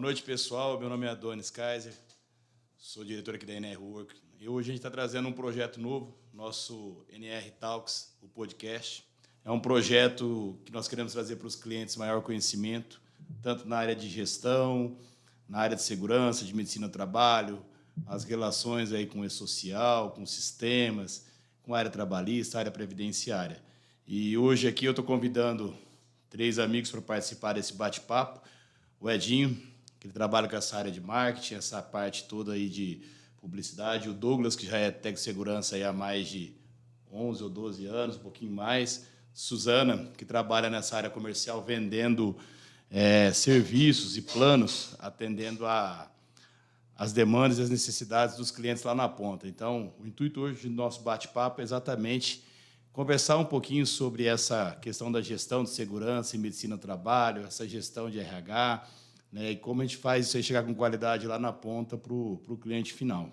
noite, pessoal. Meu nome é Adonis Kaiser, sou diretor aqui da NR Work. E hoje a gente está trazendo um projeto novo, nosso NR Talks, o podcast. É um projeto que nós queremos trazer para os clientes maior conhecimento, tanto na área de gestão, na área de segurança, de medicina do trabalho, as relações aí com o e-social, com sistemas, com a área trabalhista, a área previdenciária. E hoje aqui eu estou convidando 3 amigos para participar desse bate-papo. O Edinho, que ele trabalha com essa área de marketing, essa parte toda aí de publicidade. O Douglas, que já é técnico de segurança aí há mais de 11 ou 12 anos, um pouquinho mais. Suzana, que trabalha nessa área comercial, vendendo serviços e planos, atendendo as demandas e as necessidades dos clientes lá na ponta. Então, o intuito hoje do nosso bate-papo é exatamente conversar um pouquinho sobre essa questão da gestão de segurança e medicina do trabalho, essa gestão de RH, né, e como a gente faz isso aí chegar com qualidade lá na ponta para o cliente final.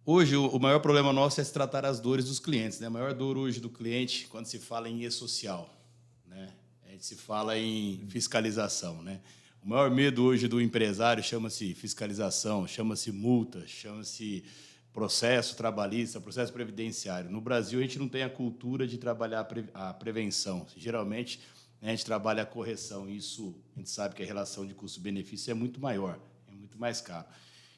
Hoje, o maior problema nosso é se tratar as dores dos clientes, né? A maior dor hoje do cliente, quando se fala em e-social, né? A gente se fala em fiscalização, né? O maior medo hoje do empresário chama-se fiscalização, chama-se multa, chama-se processo trabalhista, processo previdenciário. No Brasil, a gente não tem a cultura de trabalhar a prevenção. Geralmente, a gente trabalha a correção. Isso, a gente sabe que a relação de custo-benefício é muito maior, é muito mais caro.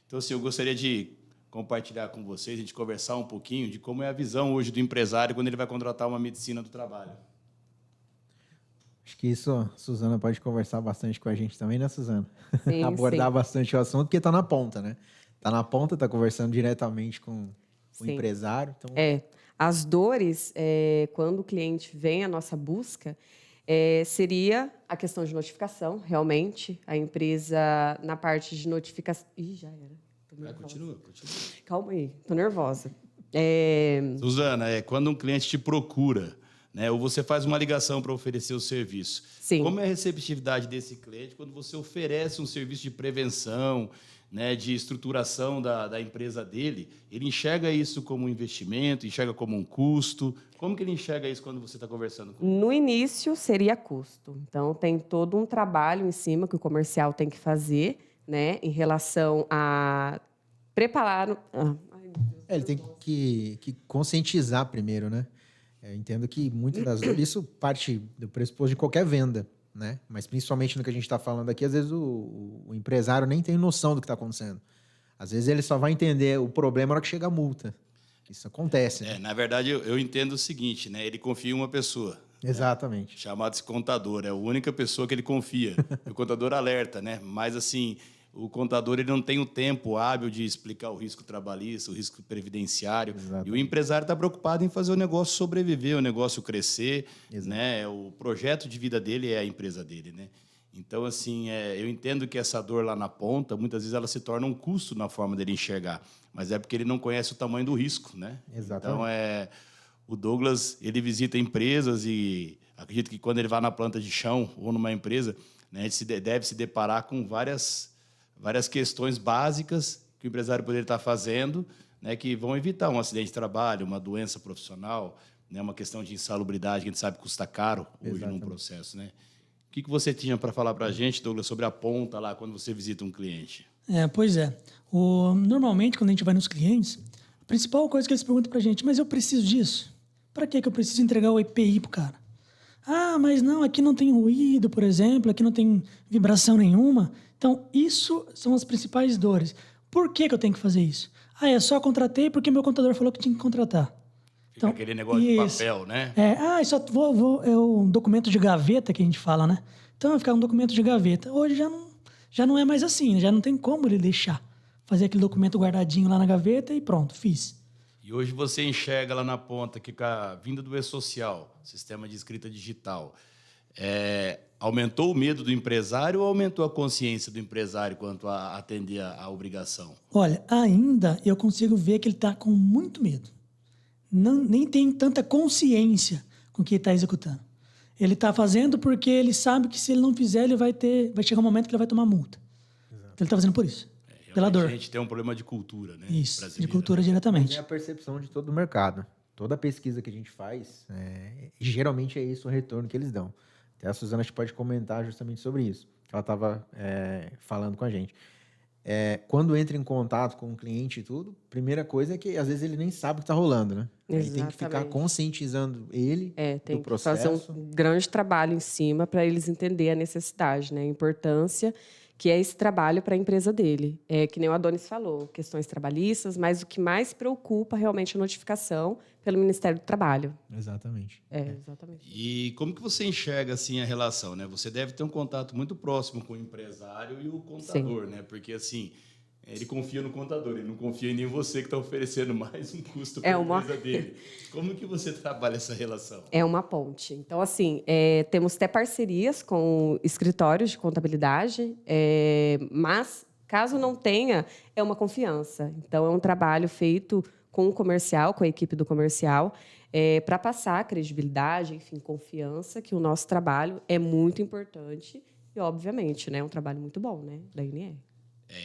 Então, assim, eu gostaria de compartilhar com vocês, a gente conversar um pouquinho de como é a visão hoje do empresário quando ele vai contratar uma medicina do trabalho. Acho que isso a Suzana pode conversar bastante com a gente também, né, Suzana? Sim, Abordar sim. bastante o assunto, porque está na ponta, né? Está na ponta, está conversando diretamente com o Sim. empresário. Então... As dores, quando o cliente vem à nossa busca, seria a questão de notificação, realmente. A empresa, na parte de notificação... Ih, já era. Continua. Calma aí, estou nervosa. Suzana, quando um cliente te procura, né, ou você faz uma ligação para oferecer o serviço, Sim. Como é a receptividade desse cliente quando você oferece um serviço de prevenção, né, de estruturação da empresa dele? Ele enxerga isso como um investimento, enxerga como um custo? Como que ele enxerga isso quando você está conversando com ele? No início, seria custo. Então, tem todo um trabalho em cima que o comercial tem que fazer, né, em relação a preparar... Ele tem que conscientizar primeiro, né? Eu entendo que muitas das vezes isso parte do pressuposto de qualquer venda, né? Mas principalmente no que a gente está falando aqui, às vezes o empresário nem tem noção do que está acontecendo. Às vezes ele só vai entender o problema na hora que chega a multa. Isso acontece. Né? Na verdade, eu entendo o seguinte, né? Ele confia em uma pessoa. Exatamente. Né? Chamado-se contador. É a única pessoa que ele confia. O contador alerta, né? Mas, assim, o contador ele não tem o tempo hábil de explicar o risco trabalhista, o risco previdenciário. Exatamente. E o empresário está preocupado em fazer o negócio sobreviver, o negócio crescer. Né? O projeto de vida dele é a empresa dele, né? Então, assim, eu entendo que essa dor lá na ponta, muitas vezes ela se torna um custo na forma dele enxergar, mas é porque ele não conhece o tamanho do risco, né? Exatamente. Então, o Douglas, ele visita empresas e acredito que quando ele vai na planta de chão ou numa empresa, né, a gente deve se deparar com várias questões básicas que o empresário poderia estar fazendo, né, que vão evitar um acidente de trabalho, uma doença profissional, né, uma questão de insalubridade que a gente sabe que custa caro hoje num processo, né? O que você tinha para falar para a gente, Douglas, sobre a ponta lá, quando você visita um cliente? Pois é. Normalmente, quando a gente vai nos clientes, a principal coisa que eles perguntam para a gente, mas eu preciso disso? Para que eu preciso entregar o EPI para o cara? Ah, mas não, aqui não tem ruído, por exemplo, aqui não tem vibração nenhuma. Então, isso são as principais dores. Por que eu tenho que fazer isso? Só contratei porque meu contador falou que tinha que contratar. Fica aquele negócio de papel, né? Só é um documento de gaveta que a gente fala, né? Então, vai ficar um documento de gaveta. Hoje já não é mais assim, já não tem como ele deixar. Fazer aquele documento guardadinho lá na gaveta e pronto, fiz. E hoje você enxerga lá na ponta que com a vinda do e-social, sistema de escrita digital, aumentou o medo do empresário ou aumentou a consciência do empresário quanto a atender a obrigação? Olha, ainda eu consigo ver que ele está com muito medo. Nem tem tanta consciência com o que ele está executando. Ele está fazendo porque ele sabe que se ele não fizer, vai chegar um momento que ele vai tomar multa. Então, ele está fazendo por isso, pela dor. A gente tem um problema de cultura, né? Isso, brasileira. de cultura diretamente. É a percepção de todo o mercado. Toda pesquisa que a gente faz, geralmente é isso o retorno que eles dão. Até a Suzana acho que pode comentar justamente sobre isso. Ela estava falando com a gente. Quando entra em contato com o cliente e tudo, primeira coisa é que às vezes ele nem sabe o que está rolando, né? Aí tem que ficar Exatamente. conscientizando ele Tem do que fazer processo. um grande trabalho em cima para eles entenderem a necessidade, né? A importância que é esse trabalho para a empresa dele. É que nem o Adonis falou, questões trabalhistas, mas o que mais preocupa realmente é a notificação pelo Ministério do Trabalho. Exatamente. Exatamente. E como que você enxerga assim a relação, né? Você deve ter um contato muito próximo com o empresário e o contador, né? Porque assim, ele confia no contador, ele não confia em nem você que está oferecendo mais um custo para a empresa dele. Como que você trabalha essa relação? É uma ponte. Então, assim, temos até parcerias com escritórios de contabilidade, mas, caso não tenha, é uma confiança. Então, é um trabalho feito com o comercial, com a equipe do comercial, para passar credibilidade, enfim, confiança, que o nosso trabalho é muito importante e, obviamente, né, é um trabalho muito bom, né, da INR.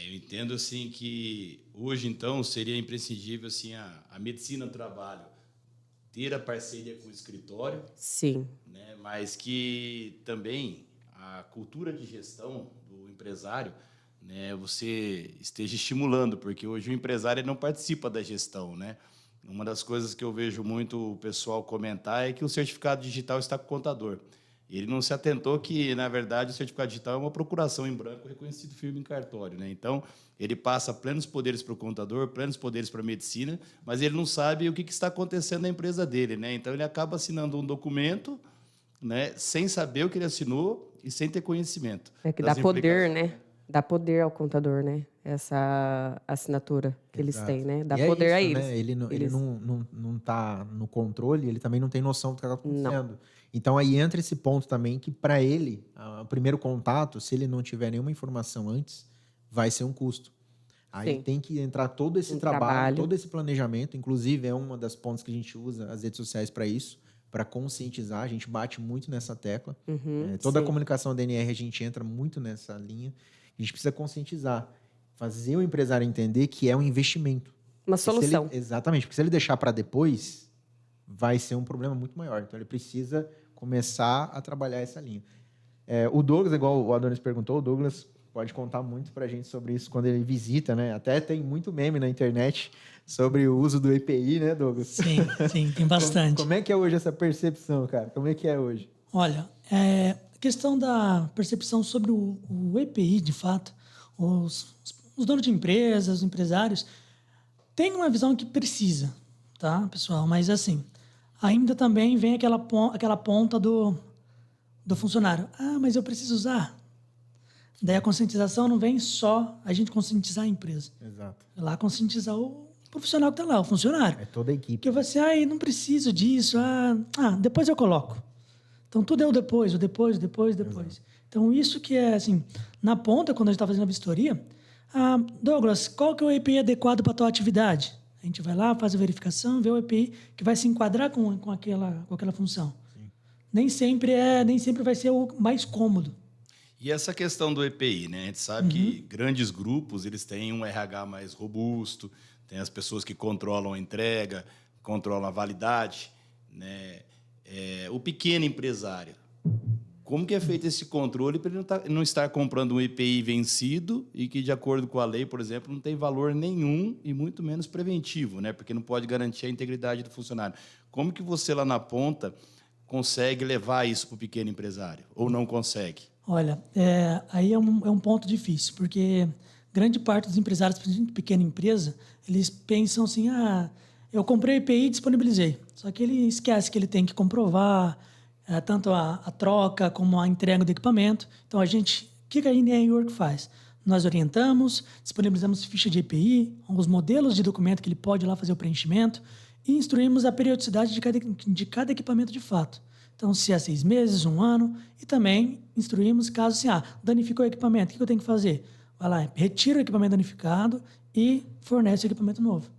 Eu entendo assim que hoje, então, seria imprescindível assim, a medicina do trabalho ter a parceria com o escritório, Sim. né? Mas que também a cultura de gestão do empresário, né, você esteja estimulando, porque hoje o empresário ele não participa da gestão, né? Uma das coisas que eu vejo muito o pessoal comentar é que o certificado digital está com o contador. Ele não se atentou que, na verdade, o certificado digital é uma procuração em branco reconhecido firme em cartório, né? Então, ele passa plenos poderes para o contador, plenos poderes para a medicina, mas ele não sabe o que está acontecendo na empresa dele, né? Então, ele acaba assinando um documento, né, sem saber o que ele assinou e sem ter conhecimento. É que dá poder, né? Dá poder ao contador, né? Essa assinatura que eles têm, né? Dá E poder a isso, eles. né? Ele não tá no controle, ele também não tem noção do que está acontecendo. Não. Então aí entra esse ponto também que para ele, o primeiro contato, se ele não tiver nenhuma informação antes, vai ser um custo. Aí Sim. tem que entrar todo esse trabalho, trabalho. todo esse planejamento, inclusive é uma das pontos que a gente usa as redes sociais para isso, para conscientizar, a gente bate muito nessa tecla. Toda a sim. comunicação da NR a gente entra muito nessa linha. A gente precisa conscientizar, fazer o empresário entender que é um investimento. Uma Porque se solução. exatamente, porque se ele deixar para depois, vai ser um problema muito maior. Então, ele precisa começar a trabalhar essa linha. O Douglas, igual o Adonis perguntou, o Douglas pode contar muito para a gente sobre isso quando ele visita, né? Até tem muito meme na internet sobre o uso do EPI, né, Douglas? Sim, tem bastante. Como é que é hoje essa percepção, cara? Como é que é hoje? Olha, a questão da percepção sobre o EPI, de fato, os donos de empresas, os empresários, têm uma visão que precisa, tá, pessoal? Mas, assim, ainda também vem aquela ponta do funcionário. Ah, mas eu preciso usar. Daí a conscientização não vem só a gente conscientizar a empresa. Exato. É lá conscientizar o profissional que está lá, o funcionário. É toda a equipe. Porque você, não preciso disso, depois eu coloco. Então, tudo é o depois. Exato. Então, isso que é, assim, na ponta, quando a gente está fazendo a vistoria, Douglas, qual que é o EPI adequado para a tua atividade? A gente vai lá, faz a verificação, vê o EPI que vai se enquadrar com aquela função. Sim. Nem sempre vai ser o mais cômodo. E essa questão do EPI, né? A gente sabe que grandes grupos eles têm um RH mais robusto, tem as pessoas que controlam a entrega, controlam a validade, né? O pequeno empresário, como que é feito esse controle para ele não estar comprando um EPI vencido e que, de acordo com a lei, por exemplo, não tem valor nenhum e muito menos preventivo, né? Porque não pode garantir a integridade do funcionário. Como que você, lá na ponta, consegue levar isso para o pequeno empresário? Ou não consegue? Olha, aí é um ponto difícil, porque grande parte dos empresários, principalmente pequena empresa, eles pensam assim, eu comprei o EPI e disponibilizei. Só que ele esquece que ele tem que comprovar tanto a troca como a entrega do equipamento. Então, o que a INR Work faz? Nós orientamos, disponibilizamos ficha de EPI, os modelos de documento que ele pode ir lá fazer o preenchimento e instruímos a periodicidade de cada equipamento de fato. Então, se é 6 meses, 1 ano, e também instruímos caso assim, danificou o equipamento, o que eu tenho que fazer? Vai lá, retira o equipamento danificado e fornece o equipamento novo.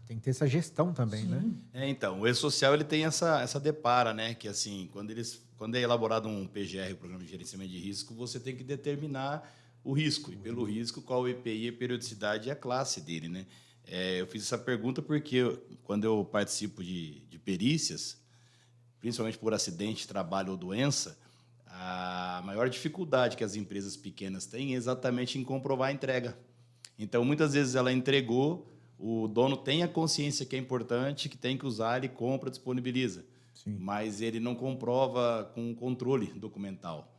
Tem que ter essa gestão também, né? Então, o E-Social ele tem essa depara, né? Que assim, quando é elaborado um PGR, o Programa de Gerenciamento de Risco, você tem que determinar o risco. E pelo risco, qual o EPI, a periodicidade e a classe dele, né? Eu fiz essa pergunta porque quando eu participo de perícias, principalmente por acidente de trabalho ou doença, a maior dificuldade que as empresas pequenas têm é exatamente em comprovar a entrega. Então, muitas vezes ela entregou, o dono tem a consciência que é importante, que tem que usar, ele compra, disponibiliza. Sim. Mas ele não comprova com controle documental.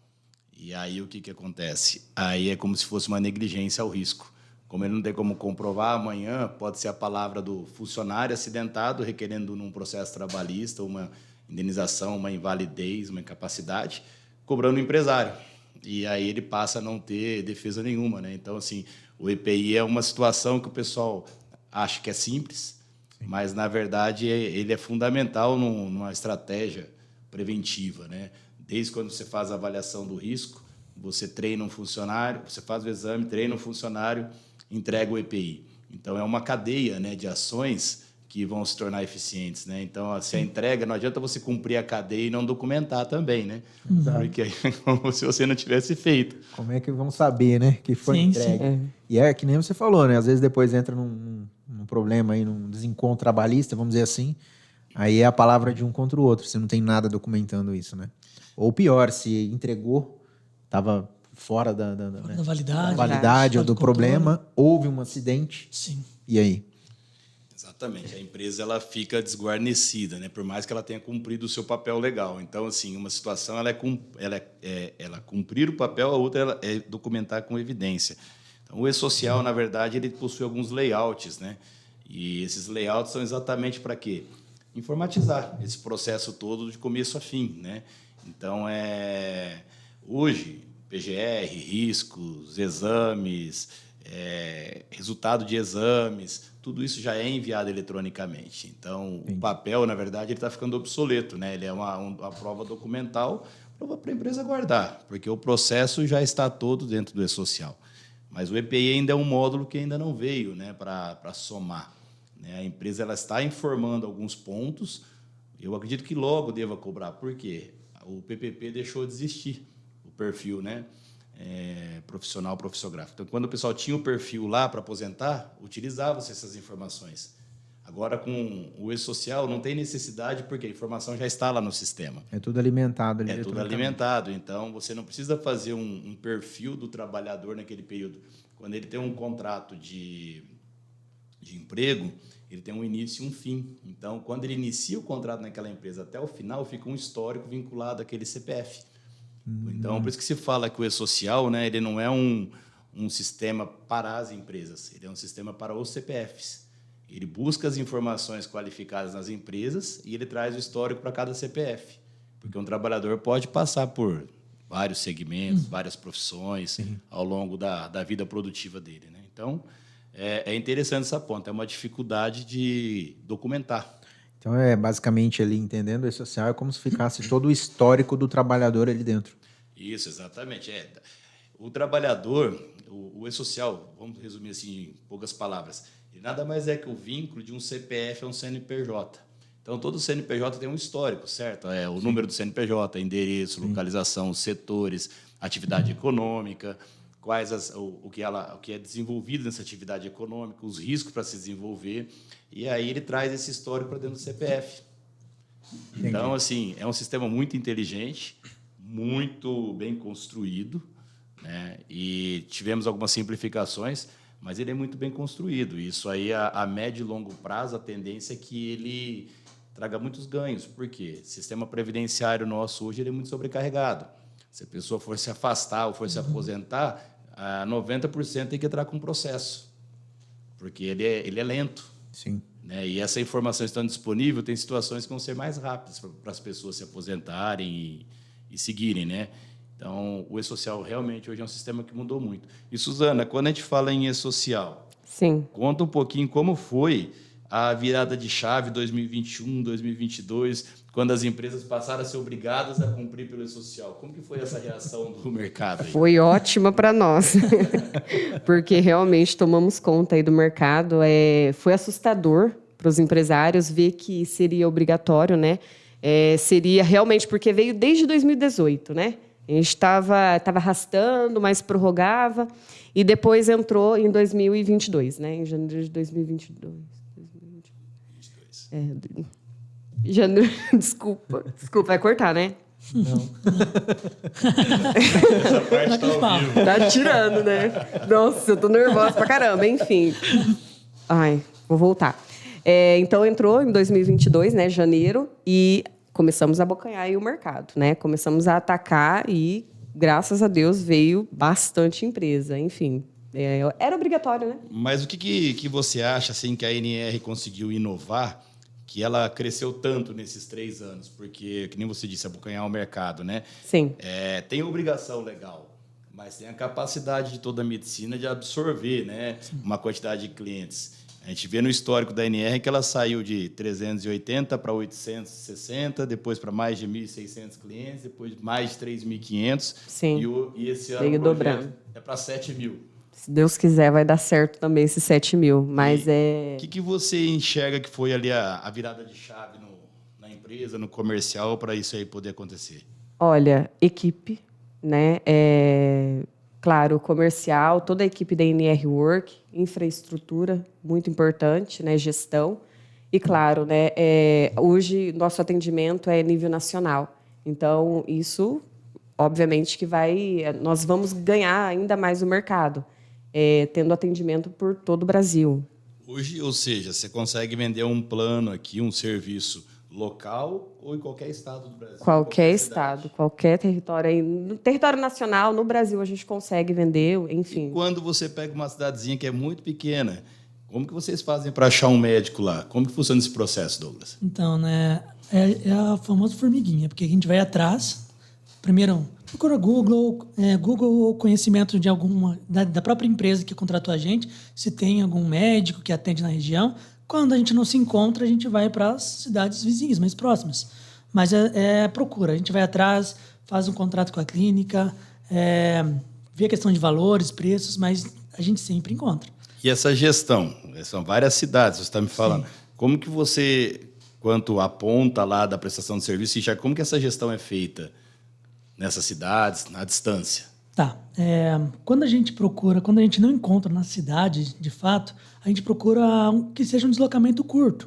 E aí o que acontece? Aí é como se fosse uma negligência ao risco. Como ele não tem como comprovar, amanhã pode ser a palavra do funcionário acidentado, requerendo num processo trabalhista uma indenização, uma invalidez, uma incapacidade, cobrando o empresário. E aí ele passa a não ter defesa nenhuma, né? Então, assim, o EPI é uma situação que o pessoal acha que é simples, mas, na verdade, ele é fundamental numa estratégia preventiva, né? Desde quando você faz a avaliação do risco, você treina um funcionário, você faz o exame, treina um funcionário, entrega o EPI. Então, é uma cadeia, né, de ações que vão se tornar eficientes, né? Então, se a entrega, não adianta você cumprir a cadeia e não documentar também, né? Porque aí é como se você não tivesse feito. Como é que vão saber, né, que foi Sim, entregue? sim. E é que nem você falou, né? Às vezes depois entra num problema aí, num desencontro trabalhista, vamos dizer assim, aí é a palavra de um contra o outro, você não tem nada documentando isso, né? Ou pior, se entregou, estava fora da Da validade. da validade ou do problema, houve um acidente, Sim. e aí? Exatamente. A empresa ela fica desguarnecida, né? Por mais que ela tenha cumprido o seu papel legal. Então, assim, uma situação ela cumprir o papel, a outra ela é documentar com evidência. Então, o e-social, na verdade, ele possui alguns layouts, né? E esses layouts são exatamente para quê? Informatizar esse processo todo de começo a fim, né? Então, hoje, PGR, riscos, exames, resultado de exames, tudo isso já é enviado eletronicamente. Então, o papel, na verdade, ele está ficando obsoleto, né? Ele é uma prova documental para a empresa guardar, porque o processo já está todo dentro do e-social. Mas o EPI ainda é um módulo que ainda não veio, né, para somar, né? A empresa ela está informando alguns pontos. Eu acredito que logo deva cobrar. Por quê? O PPP deixou de existir, o perfil, né? Profissional profissiográfico. Então, quando o pessoal tinha o perfil lá para aposentar, utilizavam-se essas informações. Agora, com o e-social, não tem necessidade, porque a informação já está lá no sistema. É tudo alimentado ali. É tudo alimentado. Então, você não precisa fazer um perfil do trabalhador naquele período. Quando ele tem um contrato de emprego, ele tem um início e um fim. Então, quando ele inicia o contrato naquela empresa até o final, fica um histórico vinculado àquele CPF. Então, por isso que se fala que o e-social, né, ele não é um sistema para as empresas, ele é um sistema para os CPFs. Ele busca as informações qualificadas nas empresas e ele traz o histórico para cada CPF. Porque um trabalhador pode passar por vários segmentos, várias profissões ao longo da vida produtiva dele, né? Então, é interessante essa ponta, é uma dificuldade de documentar. Então, basicamente ali, entendendo o e-social, é como se ficasse todo o histórico do trabalhador ali dentro. Isso, exatamente. O trabalhador, o e-social, vamos resumir assim em poucas palavras, ele nada mais é que o vínculo de um CPF a um CNPJ. Então, todo CNPJ tem um histórico, certo? O número do CNPJ, endereço, localização, setores, atividade econômica, o que é desenvolvido nessa atividade econômica, os riscos para se desenvolver, e aí ele traz esse histórico para dentro do CPF. Então, assim, é um sistema muito inteligente, muito bem construído, né? E tivemos algumas simplificações, mas ele é muito bem construído. Isso aí, a médio e longo prazo, a tendência é que ele traga muitos ganhos. Por quê? O sistema previdenciário nosso hoje ele é muito sobrecarregado. Se a pessoa for se afastar ou for se aposentar, 90% tem que entrar com processo, porque ele é lento. Sim. Né? E essa informação estando disponível, tem situações que vão ser mais rápidas para as pessoas se aposentarem e seguirem, né? Então, o e-social realmente hoje é um sistema que mudou muito. E, Suzana, quando a gente fala em e-social, Sim. conta um pouquinho como foi a virada de chave 2021, 2022, quando as empresas passaram a ser obrigadas a cumprir pelo e-social. Como que foi essa reação do mercado aí? Foi ótima para nós, porque realmente tomamos conta aí do mercado. Foi assustador para os empresários ver que seria obrigatório, né? Seria realmente, porque veio desde 2018, né? A gente estava arrastando, mas prorrogava, e depois entrou em 2022, né? Em janeiro de 2022. Janeiro, desculpa, vai cortar, né? Não. Essa parte tá ao vivo. Tá tirando, né? Nossa, eu tô nervosa pra caramba, enfim. Ai, vou voltar. Então, entrou em 2022, né, janeiro, e começamos a abocanhar aí o mercado, né? Começamos a atacar e, graças a Deus, veio bastante empresa. Enfim, era obrigatório, né? Mas o que você acha assim, que a NR conseguiu inovar, que ela cresceu tanto nesses 3 anos? Porque, que nem você disse, abocanhar o mercado, né? Sim. Tem obrigação legal, mas tem a capacidade de toda a medicina de absorver, né, uma quantidade de clientes. A gente vê no histórico da NR que ela saiu de 380 para 860, depois para mais de 1.600 clientes, depois mais de 3.500. Sim. E esse ano Veio o projeto dobrando. é para 7.000. Se Deus quiser, vai dar certo também esses 7.000. Mas O que você enxerga que foi ali a virada de chave na empresa, no comercial, para isso aí poder acontecer? Olha, equipe, né? Claro, comercial, toda a equipe da NR Work, infraestrutura, muito importante, né? Gestão. E, claro, né? Hoje, nosso atendimento é nível nacional. Então, isso, obviamente, que nós vamos ganhar ainda mais o mercado, tendo atendimento por todo o Brasil. Hoje, ou seja, você consegue vender um plano aqui, um serviço local ou em qualquer estado do Brasil? Qualquer cidade. estado, qualquer território. Aí, no território nacional, no Brasil, a gente consegue vender, enfim. E quando você pega uma cidadezinha que é muito pequena, como que vocês fazem para achar um médico lá? Como que funciona esse processo, Douglas? Então, né, é a famosa formiguinha, porque a gente vai atrás, primeiro procura Google ou conhecimento de alguma da própria empresa que contratou a gente, se tem algum médico que atende na região. Quando a gente não se encontra, a gente vai para as cidades vizinhas, mais próximas. Mas procura, a gente vai atrás, faz um contrato com a clínica, vê a questão de valores, preços, mas a gente sempre encontra. E essa gestão? São várias cidades, você está me falando. Sim. Como que você, quanto à ponta lá da prestação de serviço, como que essa gestão é feita nessas cidades, na distância? Tá. Quando a gente não encontra na cidade, de fato, a gente procura que seja um deslocamento curto.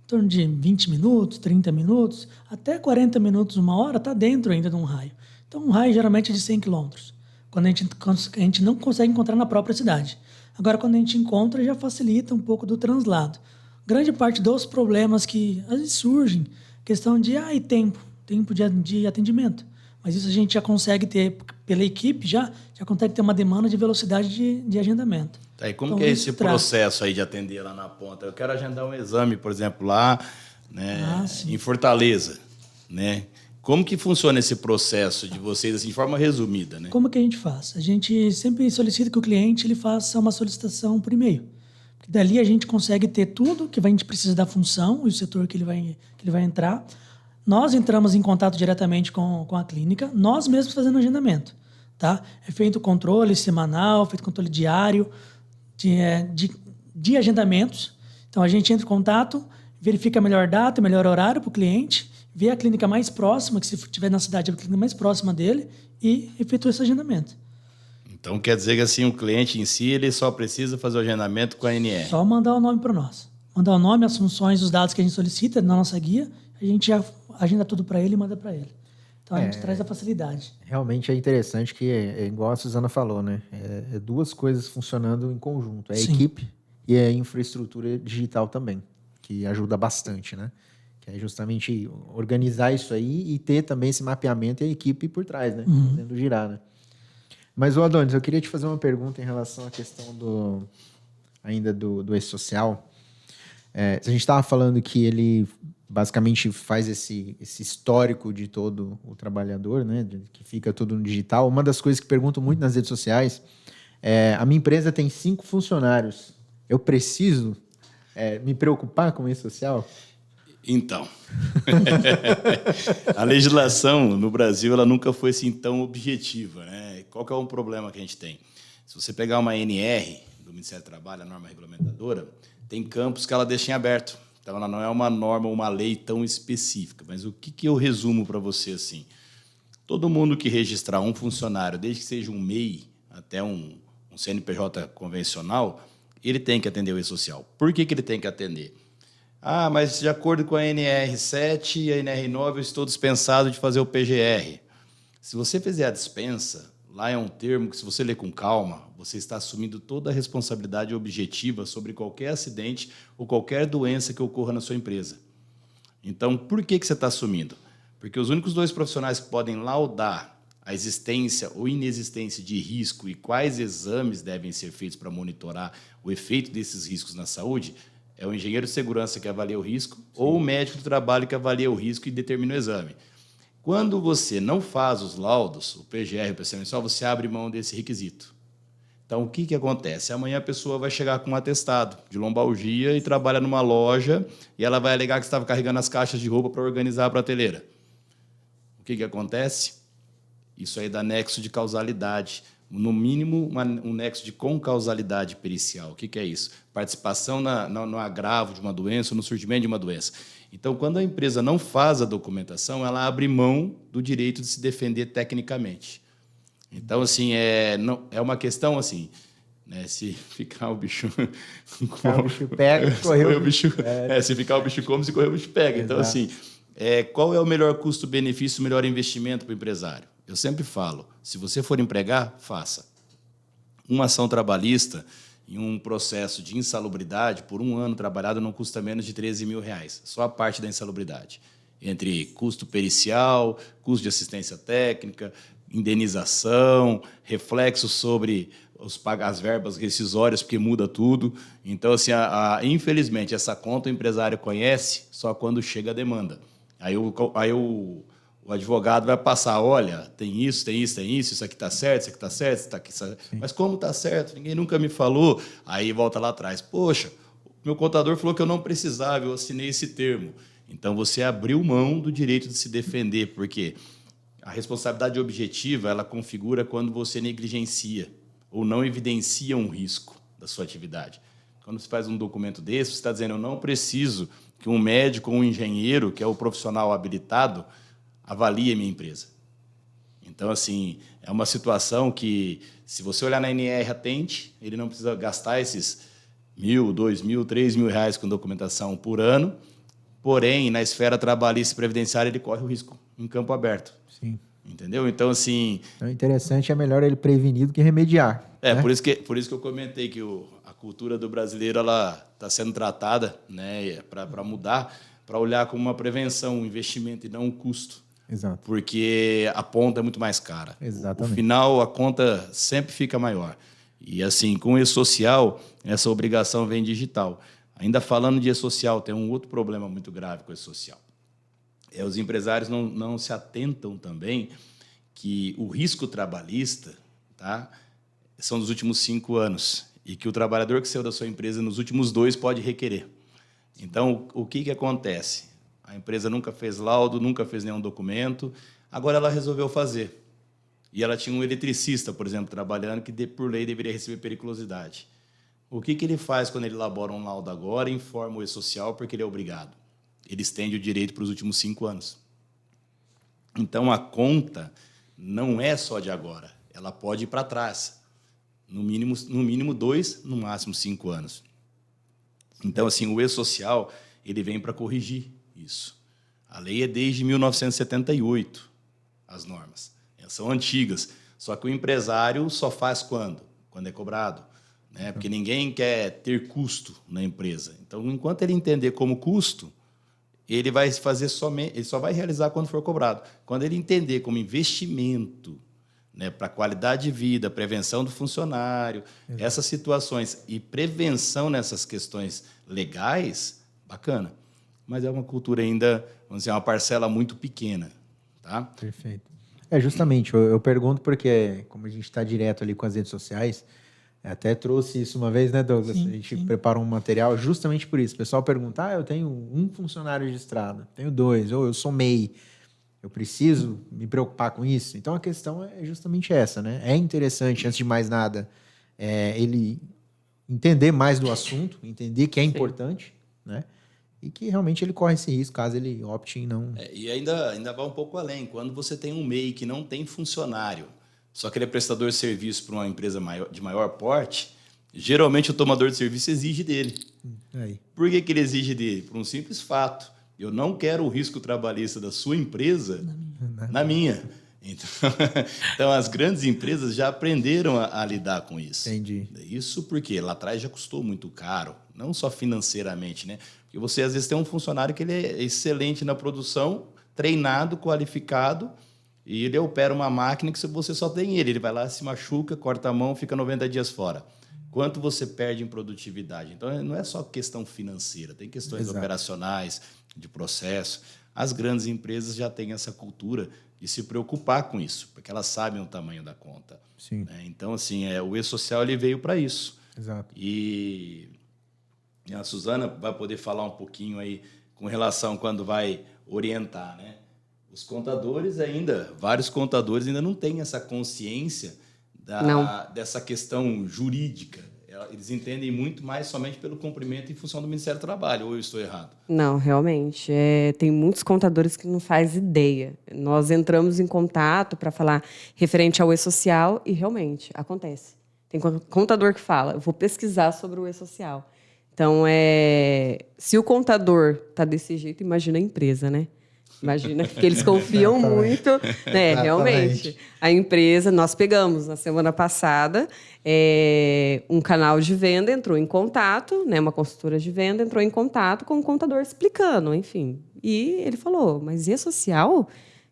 Em torno de 20 minutos, 30 minutos, até 40 minutos, 1 hora, está dentro ainda de um raio. Então, um raio geralmente é de 100 quilômetros, quando a gente não consegue encontrar na própria cidade. Agora, quando a gente encontra, já facilita um pouco do translado. Grande parte dos problemas que às vezes surgem, questão de tempo de atendimento. Mas isso a gente já consegue ter, pela equipe, já consegue ter uma demanda de velocidade de agendamento. Tá, e como que é esse processo aí de atender lá na ponta? Eu quero agendar um exame, por exemplo, lá, né, em Fortaleza, né? Como que funciona esse processo de vocês, assim, de forma resumida, né? Como que a gente faz? A gente sempre solicita que o cliente ele faça uma solicitação por e-mail. Porque dali a gente consegue ter tudo que a gente precisa da função e o setor que ele vai entrar. Nós entramos em contato diretamente com a clínica, nós mesmos fazendo agendamento. Tá? É feito controle semanal, feito controle diário de agendamentos. Então, a gente entra em contato, verifica a melhor data, o melhor horário para o cliente, vê a clínica mais próxima, que se estiver na cidade, é a clínica mais próxima dele, e efetua esse agendamento. Então, quer dizer que assim, o cliente em si ele só precisa fazer o agendamento com a NR? Só mandar o nome para nós. Mandar o nome, as funções, os dados que a gente solicita na nossa guia, a gente já agenda tudo para ele e manda para ele. Então, a gente traz a facilidade. Realmente é interessante que, igual a Suzana falou, né? É 2 coisas funcionando em conjunto. É a equipe e a infraestrutura digital também, que ajuda bastante, né? Que é justamente organizar isso aí e ter também esse mapeamento e a equipe por trás, né? Fazendo girar, né? Mas, Adonis, eu queria te fazer uma pergunta em relação à questão do E-Social. A gente estava falando que ele basicamente faz esse histórico de todo o trabalhador, né? Que fica tudo no digital. Uma das coisas que pergunto muito nas redes sociais é: a minha empresa tem 5 funcionários. Eu preciso me preocupar com o E-Social? Então, a legislação no Brasil ela nunca foi assim tão objetiva, né? Qual que é o problema que a gente tem? Se você pegar uma NR do Ministério do Trabalho, a norma regulamentadora, tem campos que ela deixa em aberto. Então, ela não é uma norma, uma lei tão específica. Mas o que eu resumo para você assim? Todo mundo que registrar um funcionário, desde que seja um MEI até um CNPJ convencional, ele tem que atender o E-Social. Por que ele tem que atender? Ah, mas de acordo com a NR7 e a NR9, eu estou dispensado de fazer o PGR. Se você fizer a dispensa, lá é um termo que, se você ler com calma, você está assumindo toda a responsabilidade objetiva sobre qualquer acidente ou qualquer doença que ocorra na sua empresa. Então, por que você está assumindo? Porque os únicos 2 profissionais que podem laudar a existência ou inexistência de risco e quais exames devem ser feitos para monitorar o efeito desses riscos na saúde é o engenheiro de segurança que avalia o risco ou o médico do trabalho que avalia o risco e determina o exame. Quando você não faz os laudos, o PGR, o PCM só, você abre mão desse requisito. Então, o que acontece? Amanhã a pessoa vai chegar com um atestado de lombalgia e trabalha numa loja e ela vai alegar que estava carregando as caixas de roupa para organizar a prateleira. O que acontece? Isso aí dá nexo de causalidade. No mínimo, um nexo de concausalidade pericial. O que é isso? Participação no agravo de uma doença ou no surgimento de uma doença. Então, quando a empresa não faz a documentação, ela abre mão do direito de se defender tecnicamente. Então, assim, é uma questão assim, né? Se ficar o bicho... O bicho pega, correu o bicho pega. Se ficar o bicho come, se correr o bicho pega. Então, assim, qual é o melhor custo-benefício, o melhor investimento para o empresário? Eu sempre falo, se você for empregar, faça. Uma ação trabalhista em um processo de insalubridade, por 1 ano trabalhado, não custa menos de R$13.000, só a parte da insalubridade. Entre custo pericial, custo de assistência técnica, indenização, reflexo sobre as verbas rescisórias, porque muda tudo. Então, assim, infelizmente, essa conta o empresário conhece só quando chega a demanda. Aí o advogado vai passar, olha, tem isso, isso aqui está certo, isso aqui está certo, isso aqui está certo. Mas como está certo? Ninguém nunca me falou. Aí volta lá atrás. Poxa, meu contador falou que eu não precisava, eu assinei esse termo. Então, você abriu mão do direito de se defender, porque a responsabilidade objetiva ela configura quando você negligencia ou não evidencia um risco da sua atividade. Quando você faz um documento desse, você está dizendo, eu não preciso que um médico ou um engenheiro, que é o profissional habilitado, avalie a minha empresa. Então, assim, é uma situação que, se você olhar na NR Atente, ele não precisa gastar esses R$1.000, R$2.000, R$3.000 com documentação por ano, porém, na esfera trabalhista e previdenciária, ele corre o risco em campo aberto. Sim. Entendeu? Então, assim... Então, interessante, é melhor ele prevenir do que remediar. Né? Por isso que eu comentei que a cultura do brasileiro está sendo tratada, né, para mudar, para olhar como uma prevenção, um investimento e não um custo. Exato. Porque a ponta é muito mais cara. Exatamente. No final, a conta sempre fica maior. E, assim, com o e-social, essa obrigação vem digital. Ainda falando de e-social, tem um outro problema muito grave com o e-social. Os empresários não se atentam também que o risco trabalhista, tá, são dos últimos 5 anos e que o trabalhador que saiu da sua empresa nos últimos 2 pode requerer. Então, o que acontece? A empresa nunca fez laudo, nunca fez nenhum documento, agora ela resolveu fazer. E ela tinha um eletricista, por exemplo, trabalhando, que por lei deveria receber periculosidade. O que ele faz quando ele elabora um laudo agora e informa o e-social porque ele é obrigado? Ele estende o direito para os últimos 5 anos. Então, a conta não é só de agora, ela pode ir para trás. No mínimo 2, no máximo 5 anos. Então, assim, o e-social ele vem para corrigir isso. A lei é desde 1978, as normas. Elas são antigas, só que o empresário só faz quando? Quando é cobrado. Né? Porque ninguém quer ter custo na empresa. Então, enquanto ele entender como custo, ele vai fazer somente, ele só vai realizar quando for cobrado. Quando ele entender como investimento, né, para qualidade de vida, prevenção do funcionário, essas situações e prevenção nessas questões legais, bacana. Mas é uma cultura ainda, vamos dizer, uma parcela muito pequena. Tá? Perfeito. Justamente, eu pergunto porque, como a gente está direto ali com as redes sociais, até trouxe isso uma vez, né, Douglas? Sim, a gente preparou um material justamente por isso. O pessoal pergunta, eu tenho 1 funcionário registrado, tenho 2, ou eu sou MEI, eu preciso me preocupar com isso? Então, a questão é justamente essa, né? É interessante, antes de mais nada, ele entender mais do assunto, entender que é importante, né? E que realmente ele corre esse risco, caso ele opte em não... E ainda vai um pouco além. Quando você tem um MEI que não tem funcionário, só que ele é prestador de serviço para uma empresa de maior porte, Geralmente o tomador de serviço exige dele. Aí. Por que ele exige dele? Por um simples fato. Eu não quero o risco trabalhista da sua empresa na minha. Então, as grandes empresas já aprenderam a lidar com isso. Entendi. Isso porque lá atrás já custou muito caro, não só financeiramente, né? Porque você, às vezes, tem um funcionário que ele é excelente na produção, treinado, qualificado, e ele opera uma máquina que você só tem ele. Ele vai lá, se machuca, corta a mão, fica 90 dias fora. Quanto você perde em produtividade? Então, não é só questão financeira, tem questões operacionais, de processo. As grandes empresas já têm essa cultura de se preocupar com isso, porque elas sabem o tamanho da conta. Sim. Né? Então, assim, o E-Social ele veio para isso. Exato. E a Suzana vai poder falar um pouquinho aí com relação quando vai orientar, né? Os contadores vários contadores ainda não têm essa consciência dessa questão jurídica. Eles entendem muito mais somente pelo cumprimento em função do Ministério do Trabalho, ou eu estou errado? Não, realmente. Tem muitos contadores que não fazem ideia. Nós entramos em contato para falar referente ao E-Social e realmente acontece. Tem contador que fala, eu vou pesquisar sobre o E-Social. Então, se o contador está desse jeito, imagina a empresa, né? Imagina que eles confiam muito, né? Realmente. A empresa, nós pegamos na semana passada, um canal de venda entrou em contato, né? Uma consultora de venda entrou em contato com o contador explicando, enfim. E ele falou, mas E-Social? O